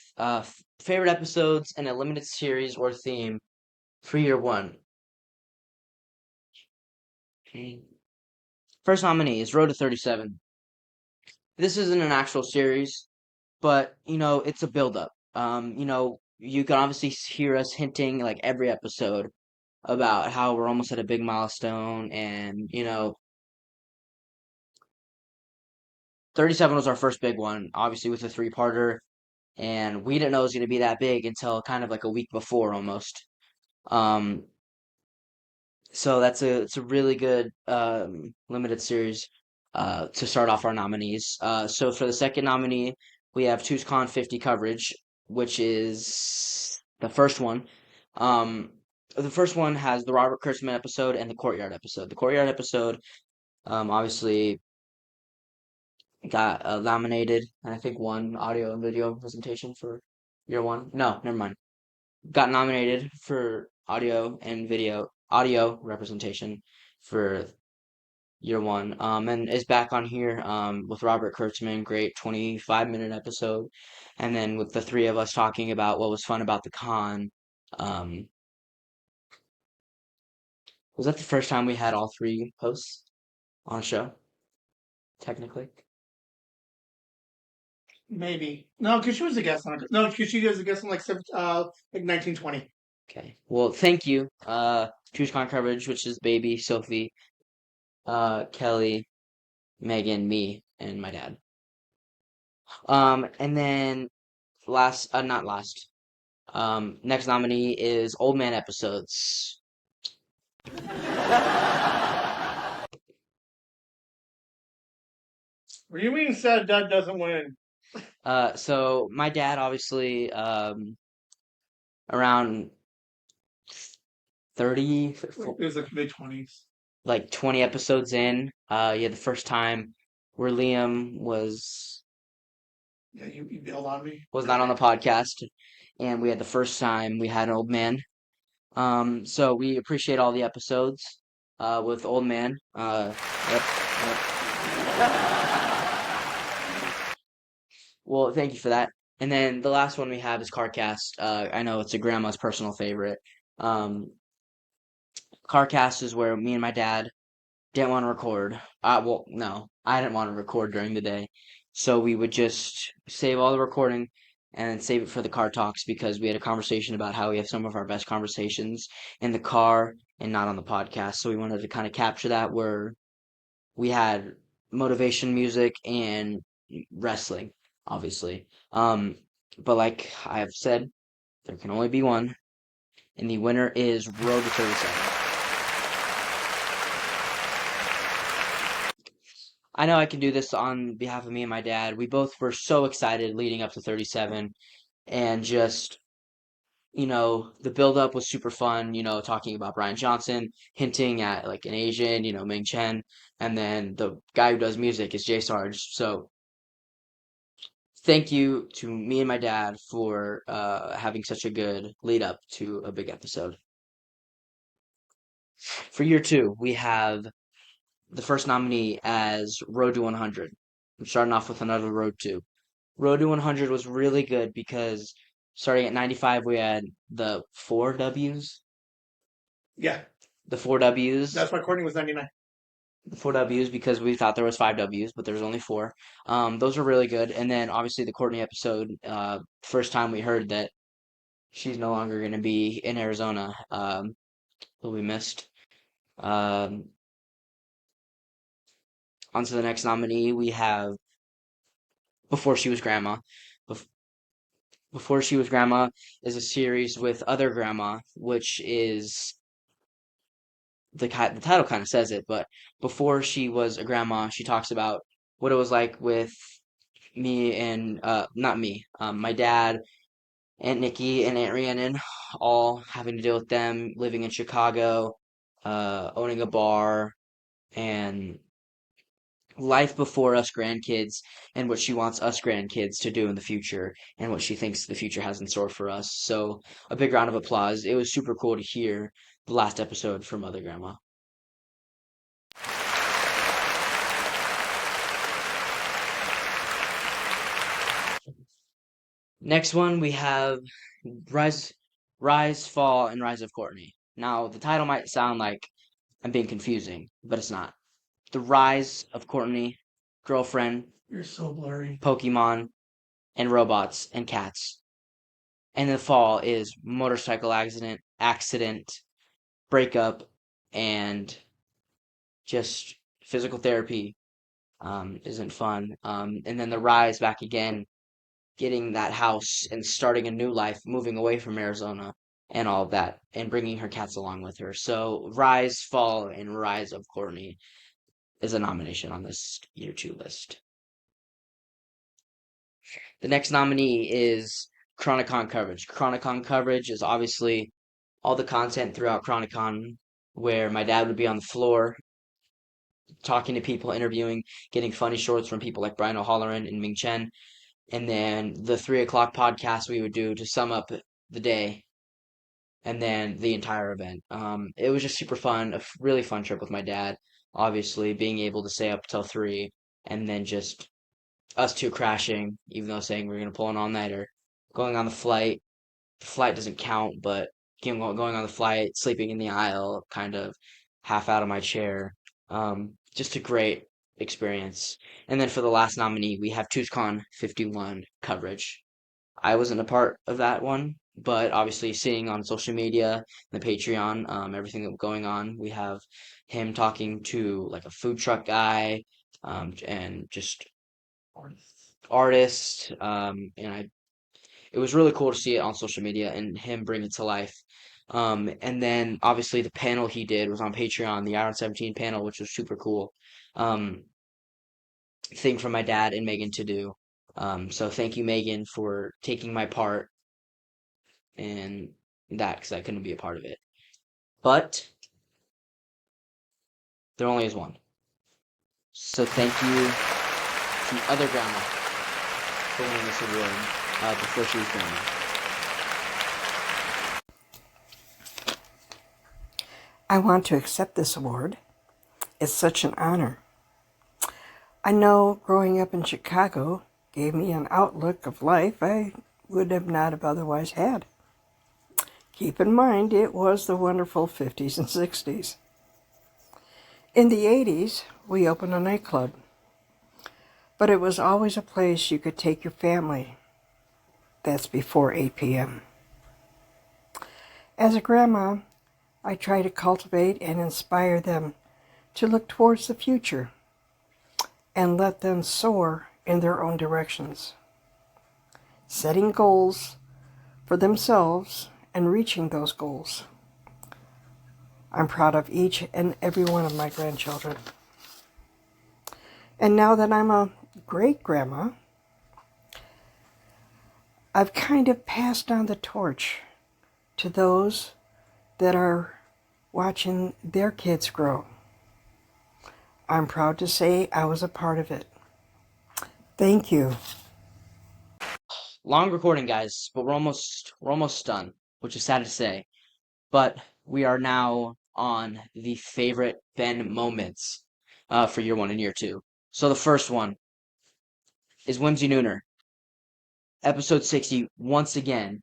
favorite episodes and a limited series or theme for year one. Okay. First nominee is Road to 37. This isn't an actual series, but it's a build-up. You can obviously hear us hinting like every episode about how we're almost at a big milestone, and 37 was our first big one, obviously with a three-parter, and we didn't know it was going to be that big until kind of like a week before almost. Um, so it's a really good limited series to start off our nominees. So for the second nominee, we have TwoCon 50 coverage, which is the first one. The first one has the Robert Kurtzman episode and the Courtyard episode. The Courtyard episode obviously got nominated, and I think won audio and video presentation for year one. No, never mind. Got nominated for audio and video audio representation for year one. And is back on here with Robert Kurtzman, great 25-minute episode, and then with the three of us talking about what was fun about the con. Um, was that the first time we had all three hosts on a show? Technically. Maybe no, because she was a guest on it. No, because she was a guest on like 1920. Okay. Well, thank you. TrueCon coverage, which is Baby, Sophie, Kelly, Megan, me, and my dad. And then not last. Next nominee is Old Man episodes. What do you mean sad dad doesn't win? So my dad obviously around 30, It was like mid-20s. like 20 episodes in. Yeah, the first time where Liam Yeah, you bailed on me. was not on the podcast, and we had the first time we had an Old Man. So we appreciate all the episodes with Old Man. Yep. Well, thank you for that. And then the last one we have is CarCast. I know it's a grandma's personal favorite. Um, CarCast is where me and my dad didn't want to record. Well, no, I didn't want to record during the day. So we would just save all the recording and then save it for the car talks because we had a conversation about how we have some of our best conversations in the car and not on the podcast. So we wanted to kind of capture that where we had motivation music and wrestling, obviously. But like I have said, there can only be one, and the winner is Road to 37. I know I can do this on behalf of me and my dad. We both were so excited leading up to 37, and just the build up was super fun, talking about Brian Johnson, hinting at like an Asian, Ming Chen, and then the guy who does music is Jay Sarge. So thank you to me and my dad for having such a good lead up to a big episode. For year two, we have the first nominee as Road to 100. I'm starting off with another Road to. Road to 100 was really good because starting at 95, we had the four W's. Yeah, The four W's. that's why Courtney was 99. the four W's because we thought there was five W's, but there was only four. Those are really good. And then obviously the Courtney episode, first time we heard that she's no longer going to be in Arizona, will be missed. Um, On to the next nominee, we have Before She Was Grandma. Bef- Before She Was Grandma is a series with Other Grandma, which is the title kind of says it, but before she was a grandma, she talks about what it was like with me and not me, my dad, Aunt Nikki, and Aunt Rhiannon, all having to deal with them living in Chicago, owning a bar, and life before us grandkids, and what she wants us grandkids to do in the future, and what she thinks the future has in store for us. So, a big round of applause. It was super cool to hear the last episode from Mother Grandma. Next one we have Rise, Rise, Fall, and Rise of Courtney. Now, the title might sound like I'm being confusing, but it's not. The Rise of Courtney, Girlfriend, You're so blurry. Pokemon, and Robots and Cats. And the Fall is motorcycle accident, breakup, and just physical therapy isn't fun. And then the Rise back again, getting that house and starting a new life, moving away from Arizona and all of that, and bringing her cats along with her. So Rise, Fall, and Rise of Courtney is a nomination on this year two list. The next nominee is Chronicon coverage. Chronicon coverage is obviously all the content throughout Chronicon where my dad would be on the floor talking to people, interviewing, getting funny shorts from people like Brian O'Halloran and Ming Chen. And then the 3 o'clock podcast we would do to sum up the day and then the entire event. It was just super fun, a really fun trip with my dad. Obviously, being able to stay up till 3 and then just us two crashing, even though saying we are gonna pull an all-nighter, going on the flight. The flight doesn't count, but going on the flight, sleeping in the aisle, kind of half out of my chair. Just a great experience. And then for the last nominee, we have TucsCon 51 coverage. I wasn't a part of that one, but obviously seeing on social media, the Patreon, everything that's going on, we have him talking to like a food truck guy, and just artists, it was really cool to see it on social media and him bring it to life. And then obviously the panel he did was on Patreon, the Iron 17 panel, which was super cool. Um, Thing for my dad and Megan to do. So thank you, Megan, for taking my part and that because I couldn't be a part of it. But there only is one. So thank you to Other Grandma for winning this award before she was grandma. I want to accept this award. It's such an honor. I know growing up in Chicago gave me an outlook of life I would have not have otherwise had. Keep in mind, it was the wonderful 50s and 60s. In the 80s, we opened a nightclub, but it was always a place you could take your family. That's before 8 p.m. As a grandma, I try to cultivate and inspire them to look towards the future and let them soar in their own directions, setting goals for themselves and reaching those goals. I'm proud of each and every one of my grandchildren. And now that I'm a great-grandma, I've kind of passed on the torch to those that are watching their kids grow. I'm proud to say I was a part of it. Thank you. Long recording, guys, but we're almost done, which is sad to say. But we are now on the favorite Ben moments for year one and year two. So the first one is Whimsy Nooner. Episode 60, once again,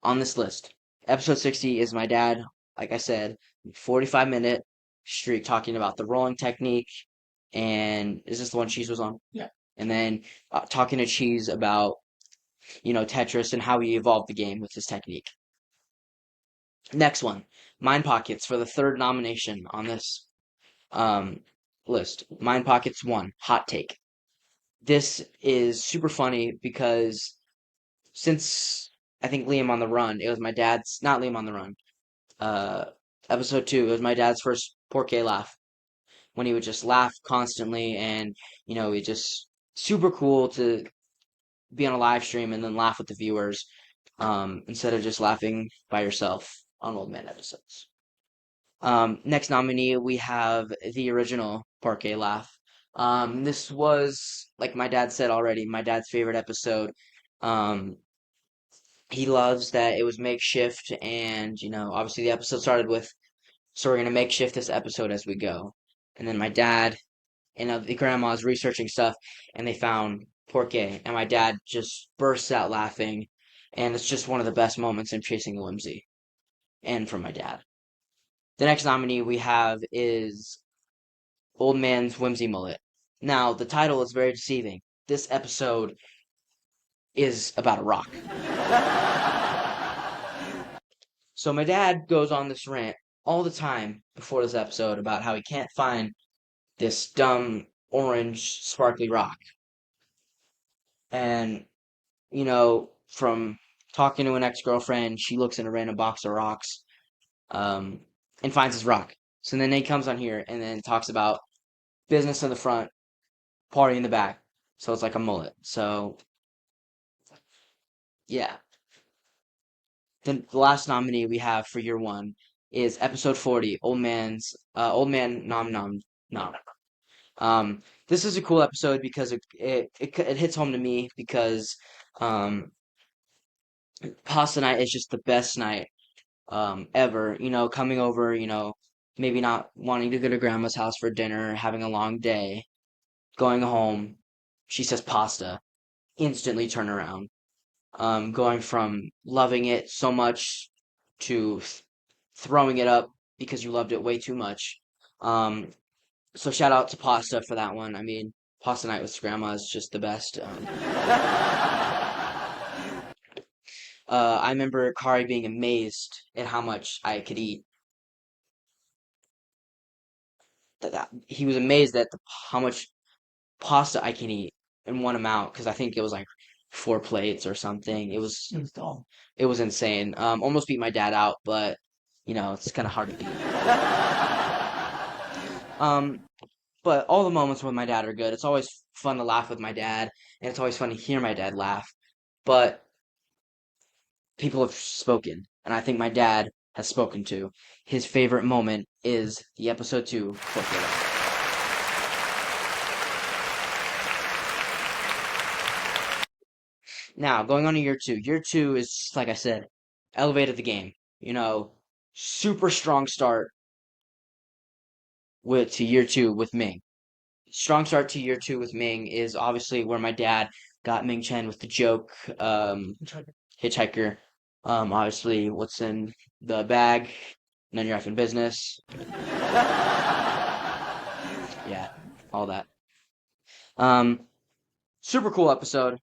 on this list. Episode 60 is my dad, like I said, 45-minute streak talking about the rolling technique. And is this the one Cheese was on? Yeah. And then talking to Cheese about, Tetris and how he evolved the game with his technique. Next one, Mind Pockets for the third nomination on this um, list. Mind Pockets 1, Hot Take. This is super funny because since I think Liam on the Run, it was my dad's, not Liam on the Run, uh, episode 2, it was my dad's first Porky laugh when he would just laugh constantly and, it just super cool to be on a live stream and then laugh with the viewers instead of just laughing by yourself on Old Man episodes. Next nominee, we have the original Parquet Laugh. This was, like my dad said already, my dad's favorite episode. Um, he loves that it was makeshift, and, obviously the episode started with, so we're going to makeshift this episode as we go. And then my dad and the grandma's researching stuff, and they found Porque, and my dad just bursts out laughing, and it's just one of the best moments in Chasing the Whimsy, and from my dad. The next nominee we have is Old Man's Whimsy Mullet. Now, the title is very deceiving. This episode is about a rock. So my dad goes on this rant all the time before this episode about how he can't find this dumb orange sparkly rock. And, from talking to an ex-girlfriend, she looks in a random box of rocks, and finds his rock. So then he comes on here and then talks about business in the front, party in the back. So it's like a mullet. So yeah. Then the last nominee we have for year one is episode 40, Old Man Nom Nom Nom. This is a cool episode because it hits home to me because um pasta night is just the best night ever. Coming over, maybe not wanting to go to grandma's house for dinner, having a long day, going home. She says pasta, instantly turn around. Going from loving it so much to throwing it up because you loved it way too much. So shout out to Pasta for that one. I mean, Pasta night with grandma is just the best. I remember Kari being amazed at how much I could eat. He was amazed at how much pasta I can eat in one amount because I think it was like 4 plates or something. It was dumb. It was insane. Almost beat my dad out, but it's kind of hard to beat. But all the moments with my dad are good. It's always fun to laugh with my dad, and it's always fun to hear my dad laugh. But people have spoken, and I think my dad has spoken too. His favorite moment is the episode 2 Portrait. Now, going on to year 2. Year 2 is, like I said, elevated the game. Super strong start to year 2 with Ming. Strong start to year 2 with Ming is obviously where my dad got Ming Chen with the joke, hitchhiker. Obviously, what's in the bag? None of your effing business. Yeah, all that. Super cool episode.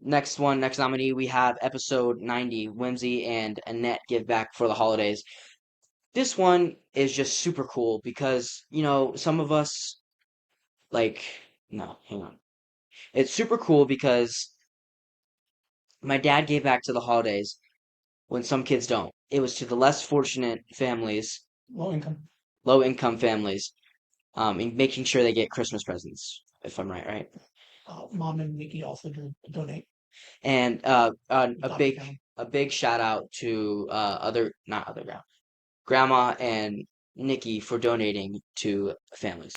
Next nominee, we have episode 90, Whimsy and Annette Give Back for the Holidays. This one is just super cool because, some of us, no, hang on. It's super cool because my dad gave back to the holidays when some kids don't. It was to the less fortunate families, low income families, and making sure they get Christmas presents, if I'm right? Mom and Nikki also donate. And a big shout out to Grandma and Nikki for donating to families.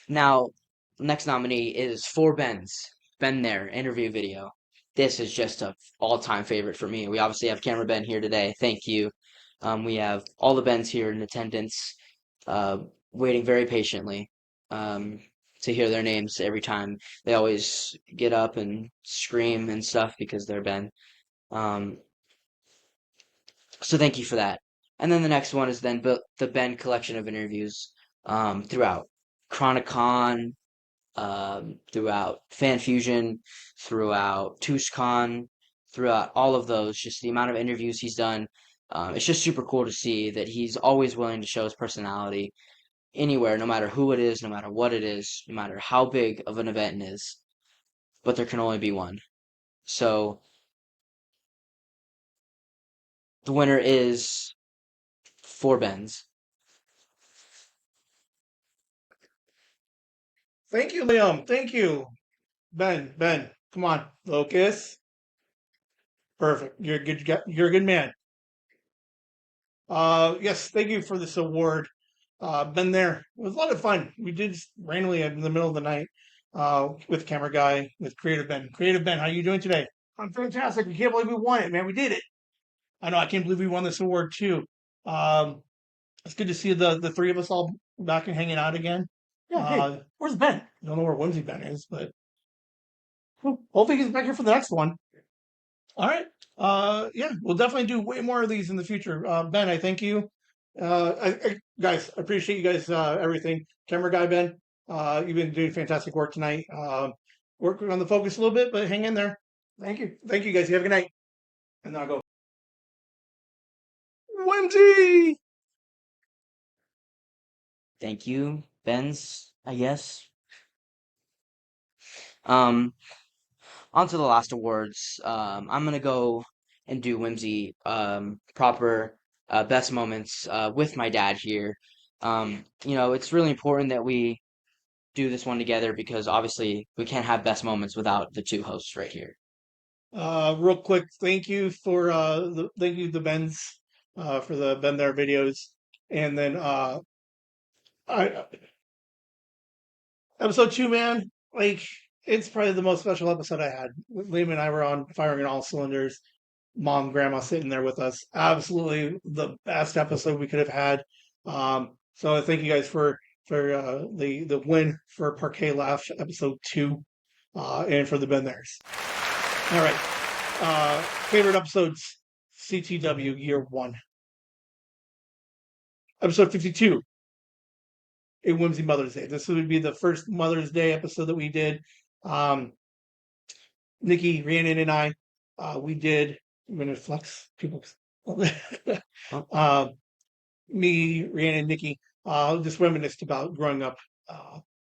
Now, next nominee is For Ben's Been There interview video. This is just a all-time favorite for me. We obviously have Camera Ben here today. Thank you. We have all the Bens here in attendance, waiting very patiently. to hear their names every time. They always get up and scream and stuff because they're Ben. Um, so thank you for that. And then the next one is then the Ben collection of interviews throughout Chronicon, throughout Fan Fusion, throughout TushCon, throughout all of those. Just the amount of interviews he's done. It's just super cool to see that he's always willing to show his personality anywhere, no matter who it is, no matter what it is, no matter how big of an event it is. But there can only be one. So the winner is four Bens. Thank you, Liam. Thank you, Ben. Come on, Locus. Perfect. You're a good. You're a good man. Yes, thank you for this award. Been there. It was a lot of fun. We did randomly in the middle of the night with camera guy, with Creative Ben. Creative Ben, how you doing today? I'm fantastic. We can't believe we won it, man. We did it. I know. I can't believe we won this award too. Um, it's good to see the three of us all back and hanging out again. Yeah. Hey, where's Ben? I don't know where Whimsy Ben is, but hopefully he's back here for the next one. All right. Yeah, we'll definitely do way more of these in the future. Ben, I thank you. Guys, I appreciate you guys, everything. Camera guy, Ben, you've been doing fantastic work tonight. Working on the focus a little bit, but hang in there. Thank you. Thank you, guys. You have a good night. And then I'll go. Whimsy! Thank you, Ben's, I guess. Um, On to the last awards. I'm gonna go and do Whimsy proper best moments with my dad here. It's really important that we do this one together because obviously we can't have best moments without the two hosts right here. Real quick, thank you for thank you the Ben's for the Ben There videos. And then I episode 2, man, like it's probably the most special episode I had. Liam and I were on firing on all cylinders. Mom, grandma sitting there with us. Absolutely the best episode we could have had. So thank you guys for the win for Parquet Laugh episode 2, and for the Ben Theirs. All right. Favorite episodes, CTW year 1. Episode 52, A Whimsy Mother's Day. This would be the first Mother's Day episode that we did. Nikki, Rhiannon, and I, we did. I'm going to flex people. Me, Rhiannon, and Nikki, just reminisced about growing up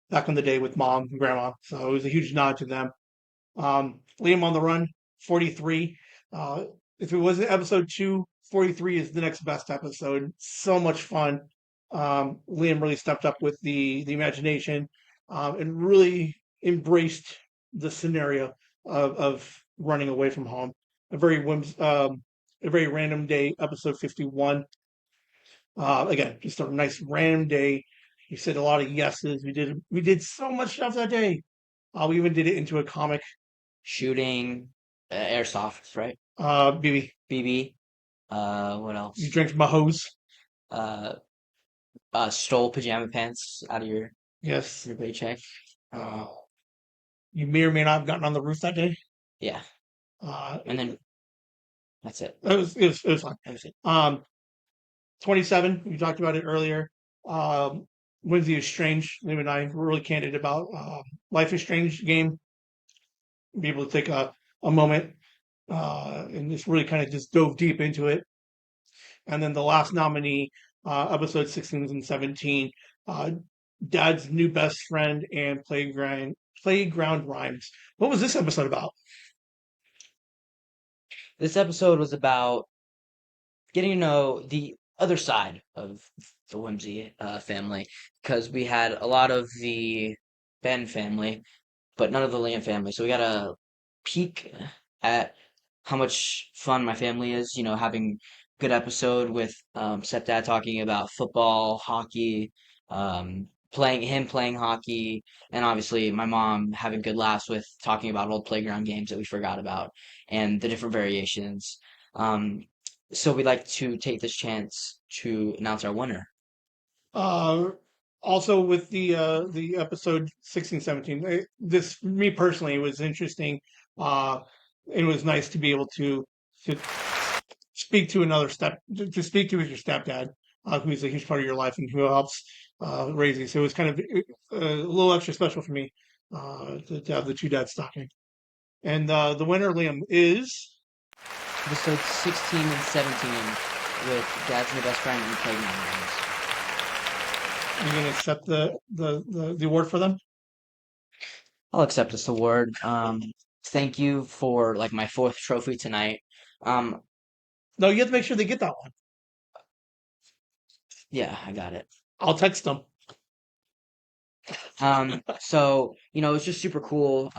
back in the day with mom and grandma. So it was a huge nod to them. Liam on the Run, 43. If it wasn't episode 2, 43 is the next best episode. So much fun. Liam really stepped up with the imagination and really embraced the scenario of running away from home. A very random day, episode 51. Again, just a nice random day. He said a lot of yeses. We did so much stuff that day. We even did it into a comic. Shooting, airsoft, right? BB. BB. What else? You drank from a hose. Uh, Stole pajama pants out of your Yes. paycheck. You may or may not have gotten on the roof that day. Yeah. And then that's it. It was fun. That was it. 27. We talked about it earlier. Whimsy is Strange. Liam and I were really candid about Life is Strange game. Be able to take a moment and just really kind of just dove deep into it. And then the last nominee, episode 16 and 17, Dad's New Best Friend and Playground Rhymes. What was this episode about? This episode was about getting to know the other side of the Whimsy family because we had a lot of the Ben family, but none of the Liam family. So we got a peek at how much fun my family is. Having good episode with stepdad talking about football, hockey, playing hockey, and obviously my mom having good laughs with talking about old playground games that we forgot about and the different variations. So we'd like to take this chance to announce our winner. Also with the episode 16, 17, this me personally was interesting. Uh, it was nice to be able to speak to another to speak to your stepdad, who's a huge part of your life and who helps raise you. So it was kind of a little extra special for me to have the two dads talking. And the winner, Liam, is Episode 16 and 17 with Dad's My Best Friend and Playing Nominees. you're going to accept the award for them. I'll accept this award. Thank you for like my 4th trophy tonight. No, you have to make sure they get that one. Yeah, I got it. I'll text them. So, it's just super cool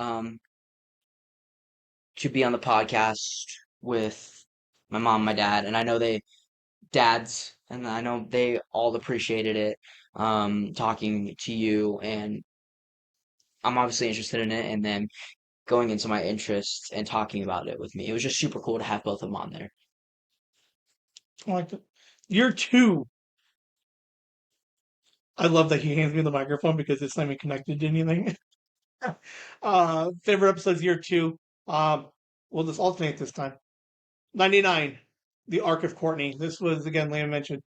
to be on the podcast with my mom, my dad, and I know they all appreciated it, talking to you, and I'm obviously interested in it, and then going into my interests and talking about it with me. It was just super cool to have both of them on there. I like it. Year 2. I love that he hands me the microphone because it's not even connected to anything. Favorite episodes, year 2. We'll just alternate this time. 99, The Arc of Courtney. This was, again, Liam mentioned,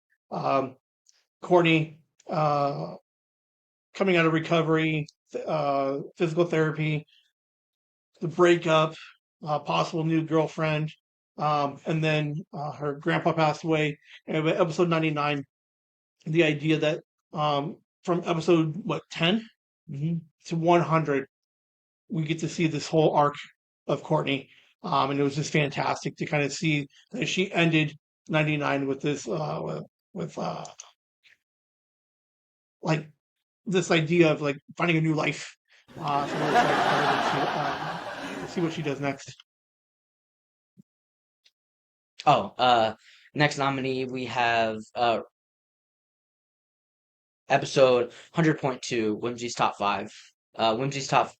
Courtney coming out of recovery, physical therapy, the breakup, possible new girlfriend, and then her grandpa passed away. And episode 99, the idea that from episode, 10 to 100, we get to see this whole arc of Courtney. And it was just fantastic to kind of see that she ended 99 with this, with like this idea of like finding a new life. So we're excited to see what she does next. Next nominee we have episode 100.2, Whimsy's Top 5. Whimsy's Top.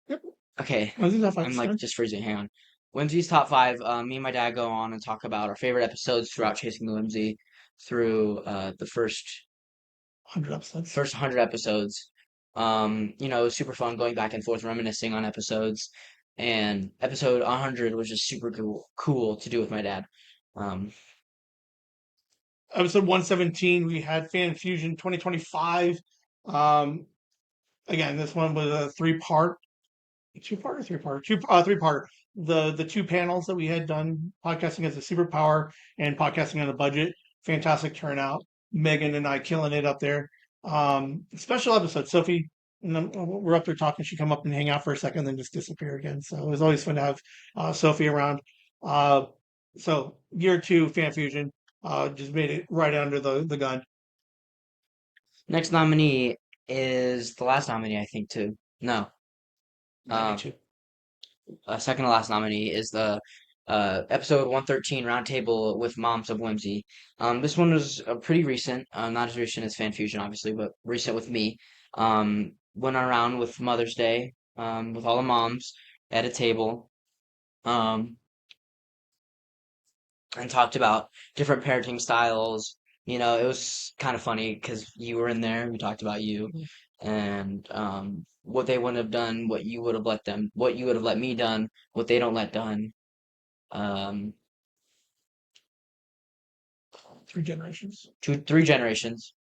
Yep. Okay, Whimsy's Top 5. I'm like just freezing. Hang on. Whimsy's Top 5. Me and my dad go on and talk about our favorite episodes throughout Chasing the Whimsy through the first 100 episodes. First 100 episodes. It was super fun going back and forth reminiscing on episodes. And episode 100 was just super cool to do with my dad. Episode 117, we had Fan Fusion 2025. Again, this one was a 3-part, 2-part or 3-part? 3-part. The 2 panels that we had done, podcasting as a superpower and podcasting on a budget. Fantastic turnout. Megan and I killing it up there. Special episode. Sophie, we're up there talking. She come up and hang out for a second, then just disappear again. So it was always fun to have Sophie around. So year 2, Fan Fusion, just made it right under the gun. Next nominee is the last nominee, I think, too. No. Second to last nominee is the episode 113 Roundtable with Moms of Whimsy. This one was pretty recent, not as recent as Fan Fusion, obviously, but recent with me. Went around with Mother's Day with all the moms at a table and talked about different parenting styles. It was kind of funny because you were in there. We talked about you and what they wouldn't have done, what you would have let me done, what they don't let done. 3 generations. 3 generations.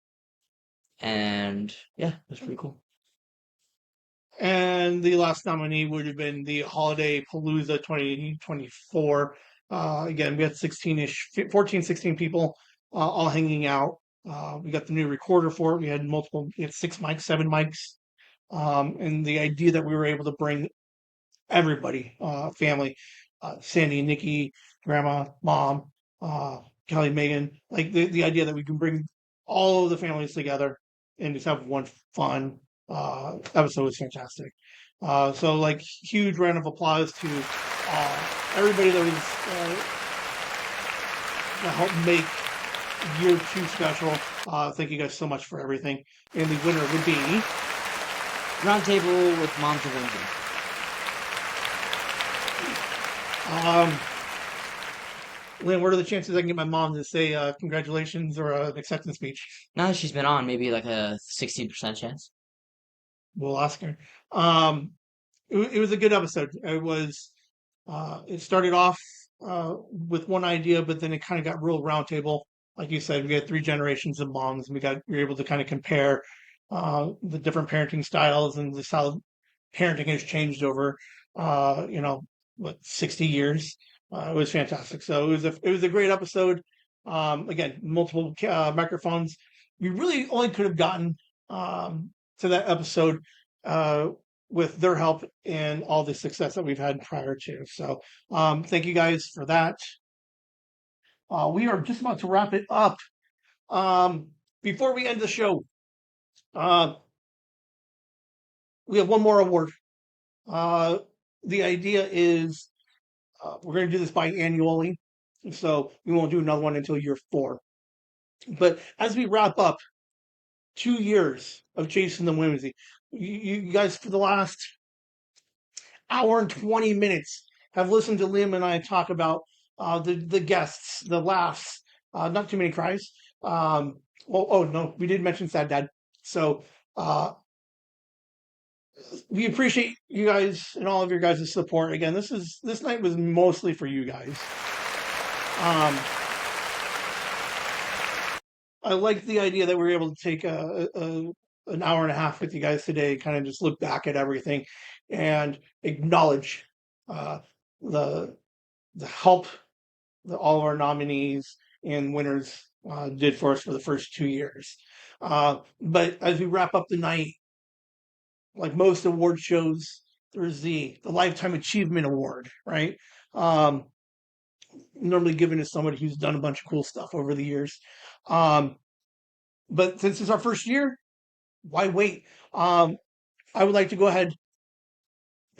And yeah, it was pretty cool. And the last nominee would have been the Holiday Palooza 2024. Again, we had 14, 16 people all hanging out. We got the new recorder for it. We had 6 mics, 7 mics. And the idea that we were able to bring everybody, family, Sandy, Nikki, Grandma, Mom, Kelly, Megan, like the idea that we can bring all of the families together and just have one fun episode was fantastic. So like huge round of applause to everybody that was that helped make year 2 special. Thank you guys so much for everything. And the winner would be Roundtable with Moms of Whimsy. Lynn, what are the chances I can get my mom to say congratulations or an acceptance speech? Now that she's been on, maybe like a 16% chance. We'll ask her. Um, it was a good episode. It started off with one idea, but then it kind of got real roundtable. Like you said, we had three generations of moms, and we were able to kind of compare the different parenting styles and just how parenting has changed over, you know, what 60 years. It was fantastic. So it was a great episode. Again, multiple microphones. We really only could have gotten to that episode uh, with their help and all the success that we've had prior to. So thank you guys for that. We are just about to wrap it up. Before we end the show, uh, we have one more award. The idea is we're going to do this biannually, so we won't do another one until year 4. But as we wrap up 2 years of Chasing the Whimsy, you guys for the last hour and 20 minutes have listened to Liam and I talk about the guests, the laughs, not too many cries. Oh no, we did mention Sad Dad. So we appreciate you guys and all of your guys' support. Again, this night was mostly for you guys. I like the idea that we were able to take an hour and a half with you guys today, kind of just look back at everything and acknowledge the help that all of our nominees and winners did for us for the first 2 years. But as we wrap up the night, like most award shows, there's the Lifetime Achievement Award, right? Normally given to somebody who's done a bunch of cool stuff over the years. But since it's our first year, why wait? I would like to go ahead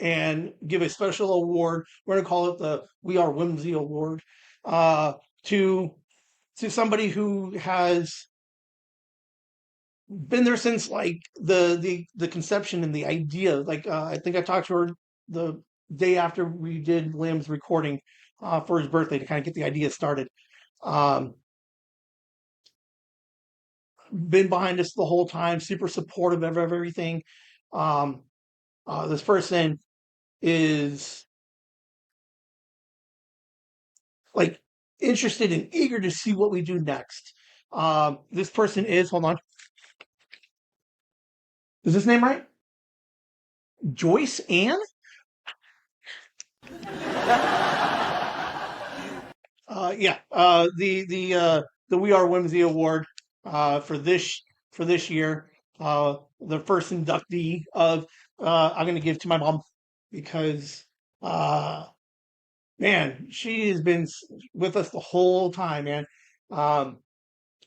and give a special award. We're going to call it the We Are Whimsy Award to somebody who has been there since like the conception and the idea. Like I think I talked to her the day after we did Liam's recording for his birthday to kind of get the idea started. Been behind us the whole time, super supportive of everything. This person is like interested and eager to see what we do next. This person is, hold on. Is this name right? Joyce Ann? Yeah. The We Are Whimsy Award for this year. The first inductee of I'm going to give to my mom because man, she has been with us the whole time, man.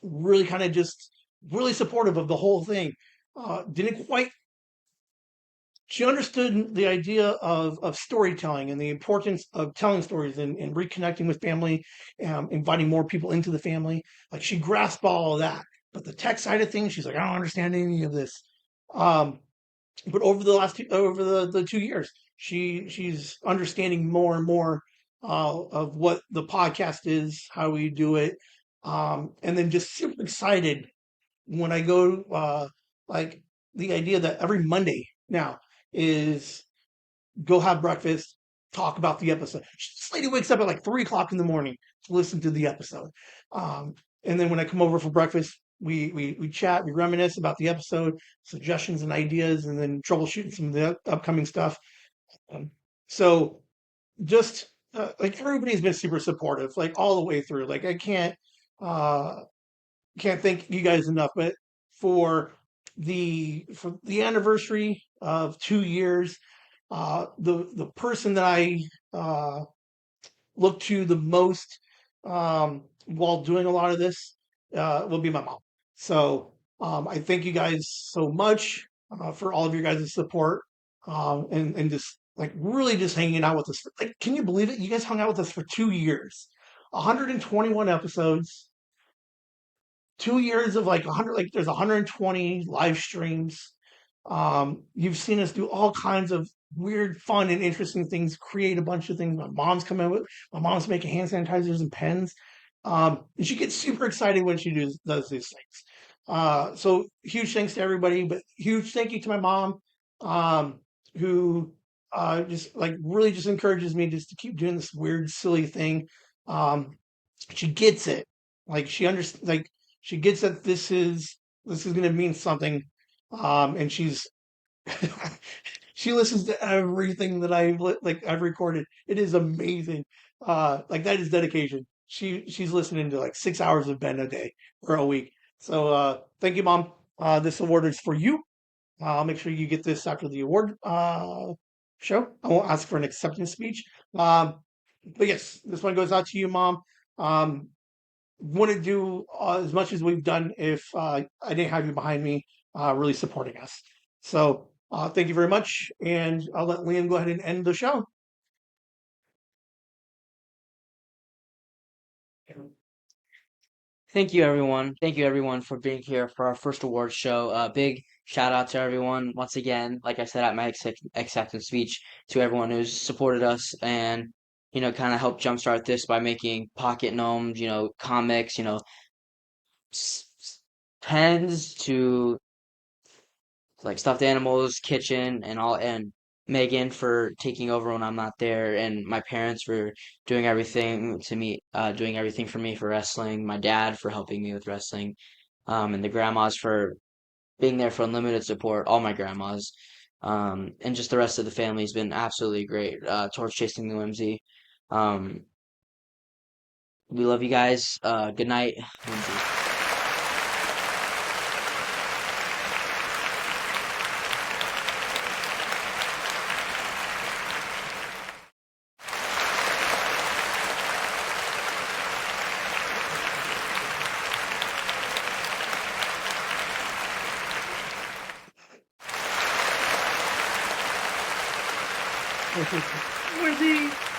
Really kind of just really supportive of the whole thing. Didn't quite. She understood the idea of storytelling and the importance of telling stories and reconnecting with family, inviting more people into the family. Like she grasped all of that, but the tech side of things, she's like, I don't understand any of this. But over the 2 years, she's understanding more and more of what the podcast is, how we do it, and then just super excited when I go like the idea that every Monday now is go have breakfast, talk about the episode. This lady wakes up at like 3 o'clock in the morning to listen to the episode, and then when I come over for breakfast, we chat, we reminisce about the episode, suggestions and ideas, and then troubleshooting some of the upcoming stuff. So just like everybody's been super supportive, like all the way through. Like I can't thank you guys enough, but for the anniversary of 2 years, the person that I look to the most while doing a lot of this will be my mom. So I thank you guys so much for all of your guys' support and just like really just hanging out with us. Like, can you believe it? You guys hung out with us for 2 years, 121 episodes. 2 years of like 100, like there's 120 live streams. You've seen us do all kinds of weird, fun, and interesting things. Create a bunch of things. My mom's making hand sanitizers and pens. And she gets super excited when she does these things. So huge thanks to everybody, but huge thank you to my mom, who just like really just encourages me just to keep doing this weird, silly thing. Um, she gets it. Like she understands. Like she gets that this is going to mean something. And she listens to everything that I've recorded. It is amazing. Like that is dedication. She's listening to like 6 hours of Ben a day or a week. So thank you, Mom. This award is for you. I'll make sure you get this after the award show. I won't ask for an acceptance speech. But yes, this one goes out to you, Mom. Um, wouldn't do as much as we've done if I didn't have you behind me, really supporting us. So thank you very much, and I'll let Liam go ahead and end the show. Thank you, everyone. Thank you, everyone, for being here for our first award show. Big shout out to everyone once again. Like I said at my acceptance speech, to everyone who's supported us and kind of helped jumpstart this by making pocket gnomes, comics, pens to like stuffed animals, kitchen, and all, and Megan for taking over when I'm not there, and my parents for doing everything for me for wrestling, my dad for helping me with wrestling, and the grandmas for being there for unlimited support, all my grandmas, and just the rest of the family has been absolutely great. Torch chasing the Whimsy. Um, we love you guys. Good night, Whimsy. Whimsy.